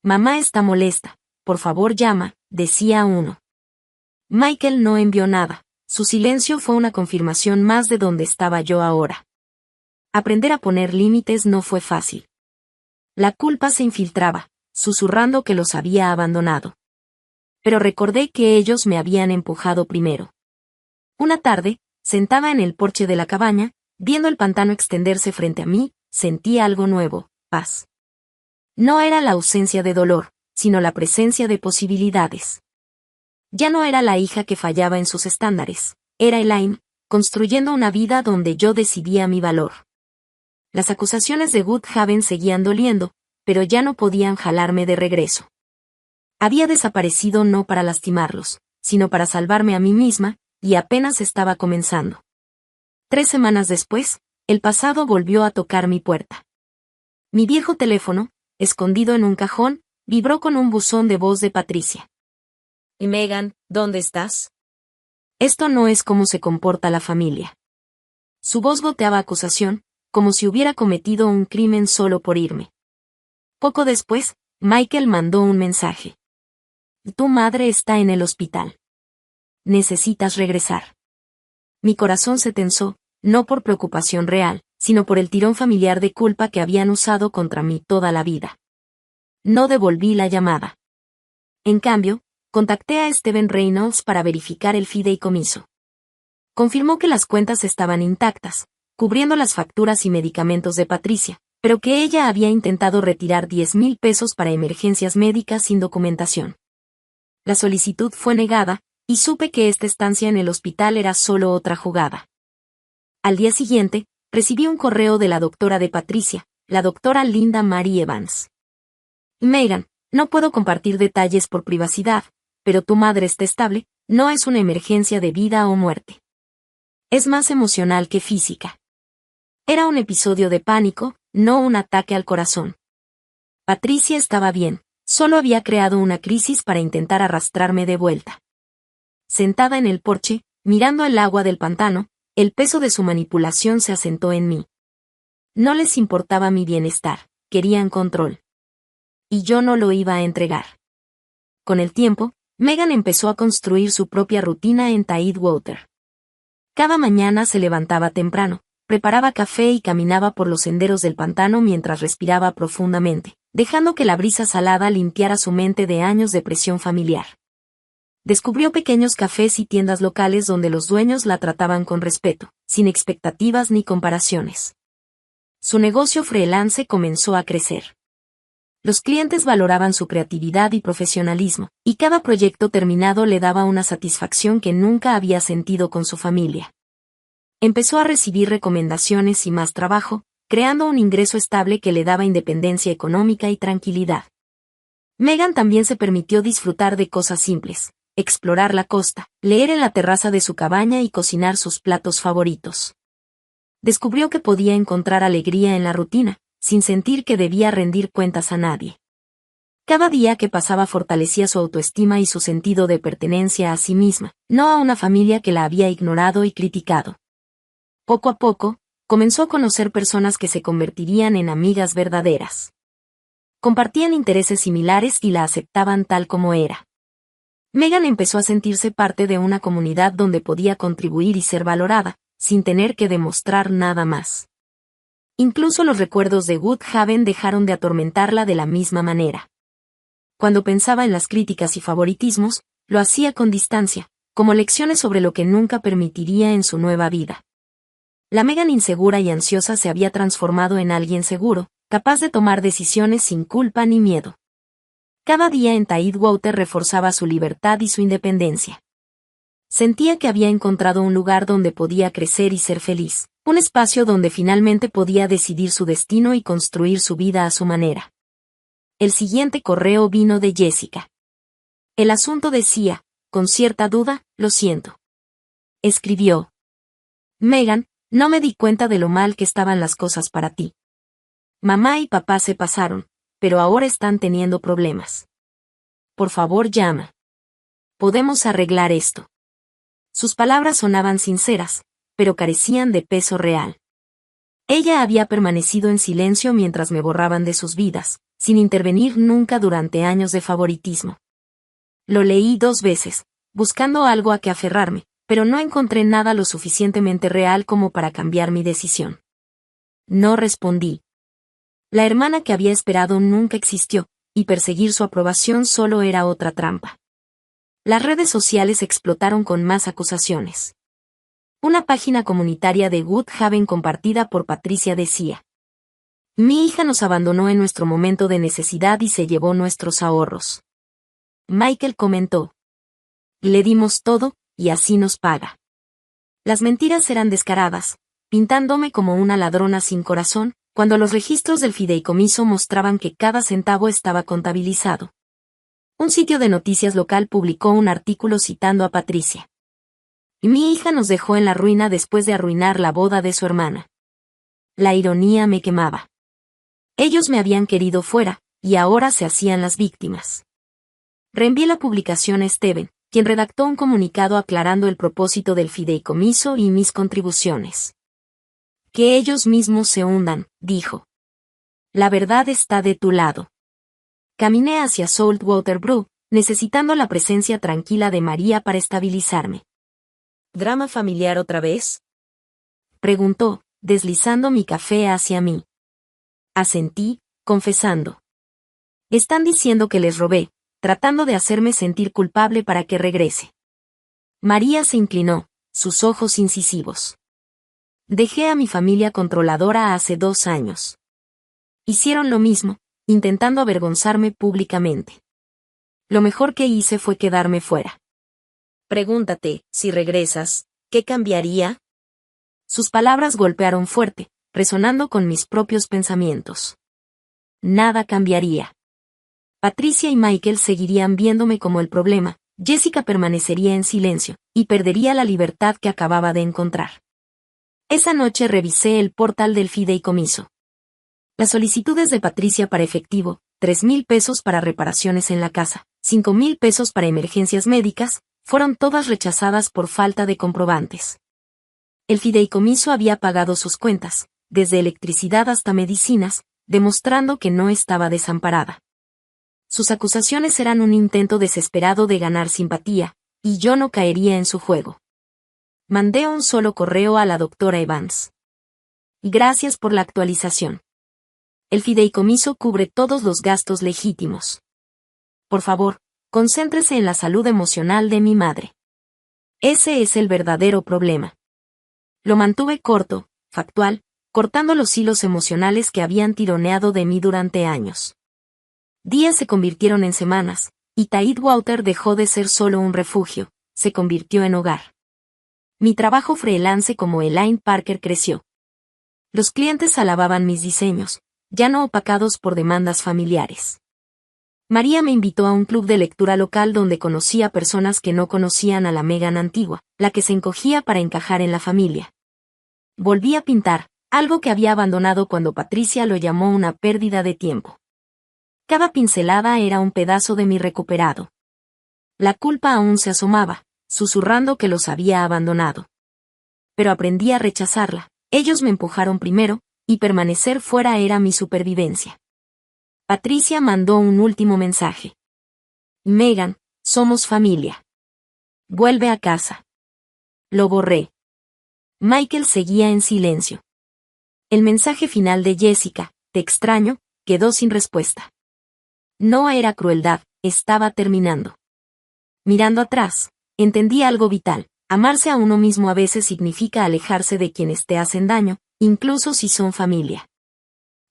Mamá está molesta, por favor llama, decía uno. Michael no envió nada, su silencio fue una confirmación más de dónde estaba yo ahora. Aprender a poner límites no fue fácil. La culpa se infiltraba, susurrando que los había abandonado. Pero recordé que ellos me habían empujado primero. Una tarde, sentada en el porche de la cabaña, viendo el pantano extenderse frente a mí, sentí algo nuevo, paz. No era la ausencia de dolor, sino la presencia de posibilidades. Ya no era la hija que fallaba en sus estándares, era Elaine, construyendo una vida donde yo decidía mi valor. Las acusaciones de Woodhaven seguían doliendo, pero ya no podían jalarme de regreso. Había desaparecido no para lastimarlos, sino para salvarme a mí misma, y apenas estaba comenzando. 3 semanas después, el pasado volvió a tocar mi puerta. Mi viejo teléfono, escondido en un cajón, vibró con un buzón de voz de Patricia. ¿Y Megan, dónde estás? Esto no es cómo se comporta la familia. Su voz goteaba acusación, como si hubiera cometido un crimen solo por irme. Poco después, Michael mandó un mensaje. Tu madre está en el hospital. Necesitas regresar. Mi corazón se tensó, no por preocupación real, sino por el tirón familiar de culpa que habían usado contra mí toda la vida. No devolví la llamada. En cambio, contacté a Steven Reynolds para verificar el fideicomiso. Confirmó que las cuentas estaban intactas, cubriendo las facturas y medicamentos de Patricia, pero que ella había intentado retirar 10,000 pesos para emergencias médicas sin documentación. La solicitud fue negada, y supe que esta estancia en el hospital era solo otra jugada. Al día siguiente, recibí un correo de la doctora de Patricia, la doctora Linda Marie Evans. Megan, no puedo compartir detalles por privacidad, pero tu madre está estable, no es una emergencia de vida o muerte. Es más emocional que física. Era un episodio de pánico, no un ataque al corazón. Patricia estaba bien, solo había creado una crisis para intentar arrastrarme de vuelta. Sentada en el porche, mirando el agua del pantano, el peso de su manipulación se asentó en mí. No les importaba mi bienestar, querían control. Y yo no lo iba a entregar. Con el tiempo, Megan empezó a construir su propia rutina en Tidewater. Cada mañana se levantaba temprano, preparaba café y caminaba por los senderos del pantano mientras respiraba profundamente, dejando que la brisa salada limpiara su mente de años de presión familiar. Descubrió pequeños cafés y tiendas locales donde los dueños la trataban con respeto, sin expectativas ni comparaciones. Su negocio freelance comenzó a crecer. Los clientes valoraban su creatividad y profesionalismo, y cada proyecto terminado le daba una satisfacción que nunca había sentido con su familia. Empezó a recibir recomendaciones y más trabajo, creando un ingreso estable que le daba independencia económica y tranquilidad. Megan también se permitió disfrutar de cosas simples, explorar la costa, leer en la terraza de su cabaña y cocinar sus platos favoritos. Descubrió que podía encontrar alegría en la rutina, sin sentir que debía rendir cuentas a nadie. Cada día que pasaba fortalecía su autoestima y su sentido de pertenencia a sí misma, no a una familia que la había ignorado y criticado. Poco a poco, comenzó a conocer personas que se convertirían en amigas verdaderas. Compartían intereses similares y la aceptaban tal como era. Megan empezó a sentirse parte de una comunidad donde podía contribuir y ser valorada, sin tener que demostrar nada más. Incluso los recuerdos de Woodhaven dejaron de atormentarla de la misma manera. Cuando pensaba en las críticas y favoritismos, lo hacía con distancia, como lecciones sobre lo que nunca permitiría en su nueva vida. La Megan insegura y ansiosa se había transformado en alguien seguro, capaz de tomar decisiones sin culpa ni miedo. Cada día en Tidewater reforzaba su libertad y su independencia. Sentía que había encontrado un lugar donde podía crecer y ser feliz, un espacio donde finalmente podía decidir su destino y construir su vida a su manera. El siguiente correo vino de Jessica. El asunto decía, con cierta duda, lo siento. Escribió. Megan, no me di cuenta de lo mal que estaban las cosas para ti. Mamá y papá se pasaron, pero ahora están teniendo problemas. Por favor, llama. Podemos arreglar esto. Sus palabras sonaban sinceras, pero carecían de peso real. Ella había permanecido en silencio mientras me borraban de sus vidas, sin intervenir nunca durante años de favoritismo. Lo leí 2 veces, buscando algo a que aferrarme, pero no encontré nada lo suficientemente real como para cambiar mi decisión. No respondí. La hermana que había esperado nunca existió, y perseguir su aprobación solo era otra trampa. Las redes sociales explotaron con más acusaciones. Una página comunitaria de Woodhaven compartida por Patricia decía: mi hija nos abandonó en nuestro momento de necesidad y se llevó nuestros ahorros. Michael comentó: le dimos todo, y así nos paga. Las mentiras eran descaradas, pintándome como una ladrona sin corazón, cuando los registros del fideicomiso mostraban que cada centavo estaba contabilizado. Un sitio de noticias local publicó un artículo citando a Patricia. Mi hija nos dejó en la ruina después de arruinar la boda de su hermana. La ironía me quemaba. Ellos me habían querido fuera, y ahora se hacían las víctimas. Reenvié la publicación a Steven, quien redactó un comunicado aclarando el propósito del fideicomiso y mis contribuciones. Que ellos mismos se hundan, dijo. La verdad está de tu lado. Caminé hacia Saltwater Brew, necesitando la presencia tranquila de María para estabilizarme. ¿Drama familiar otra vez? Preguntó, deslizando mi café hacia mí. Asentí, confesando. Están diciendo que les robé, tratando de hacerme sentir culpable para que regrese. María se inclinó, sus ojos incisivos. Dejé a mi familia controladora hace 2 años. Hicieron lo mismo, intentando avergonzarme públicamente. Lo mejor que hice fue quedarme fuera. Pregúntate, si regresas, ¿qué cambiaría? Sus palabras golpearon fuerte, resonando con mis propios pensamientos. Nada cambiaría. Patricia y Michael seguirían viéndome como el problema, Jessica permanecería en silencio, y perdería la libertad que acababa de encontrar. Esa noche revisé el portal del fideicomiso. Las solicitudes de Patricia para efectivo, 3,000 pesos para reparaciones en la casa, 5,000 pesos para emergencias médicas, fueron todas rechazadas por falta de comprobantes. El fideicomiso había pagado sus cuentas, desde electricidad hasta medicinas, demostrando que no estaba desamparada. Sus acusaciones eran un intento desesperado de ganar simpatía, y yo no caería en su juego. Mandé un solo correo a la doctora Evans. Gracias por la actualización. El fideicomiso cubre todos los gastos legítimos. Por favor, concéntrese en la salud emocional de mi madre. Ese es el verdadero problema. Lo mantuve corto, factual, cortando los hilos emocionales que habían tironeado de mí durante años. Días se convirtieron en semanas, y Tidewater dejó de ser solo un refugio, se convirtió en hogar. Mi trabajo freelance como Elaine Parker creció. Los clientes alababan mis diseños, ya no opacados por demandas familiares. María me invitó a un club de lectura local donde conocí a personas que no conocían a la Megan antigua, la que se encogía para encajar en la familia. Volví a pintar, algo que había abandonado cuando Patricia lo llamó una pérdida de tiempo. Cada pincelada era un pedazo de mi recuperado. La culpa aún se asomaba, susurrando que los había abandonado. Pero aprendí a rechazarla, ellos me empujaron primero, y permanecer fuera era mi supervivencia. Patricia mandó un último mensaje. Megan, somos familia. Vuelve a casa. Lo borré. Michael seguía en silencio. El mensaje final de Jessica, te extraño, quedó sin respuesta. No era crueldad, estaba terminando. Mirando atrás, entendí algo vital. Amarse a uno mismo a veces significa alejarse de quienes te hacen daño, incluso si son familia.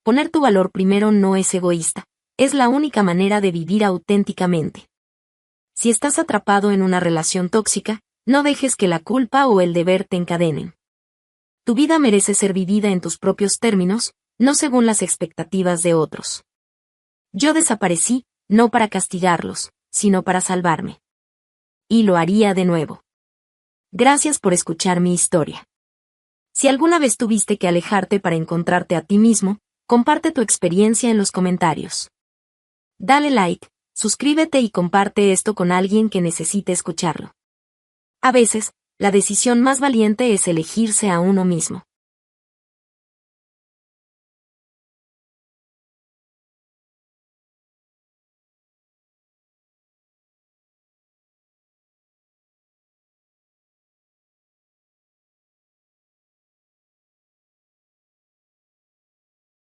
Poner tu valor primero no es egoísta, es la única manera de vivir auténticamente. Si estás atrapado en una relación tóxica, no dejes que la culpa o el deber te encadenen. Tu vida merece ser vivida en tus propios términos, no según las expectativas de otros. Yo desaparecí, no para castigarlos, sino para salvarme. Y lo haría de nuevo. Gracias por escuchar mi historia. Si alguna vez tuviste que alejarte para encontrarte a ti mismo, comparte tu experiencia en los comentarios. Dale like, suscríbete y comparte esto con alguien que necesite escucharlo. A veces, la decisión más valiente es elegirse a uno mismo.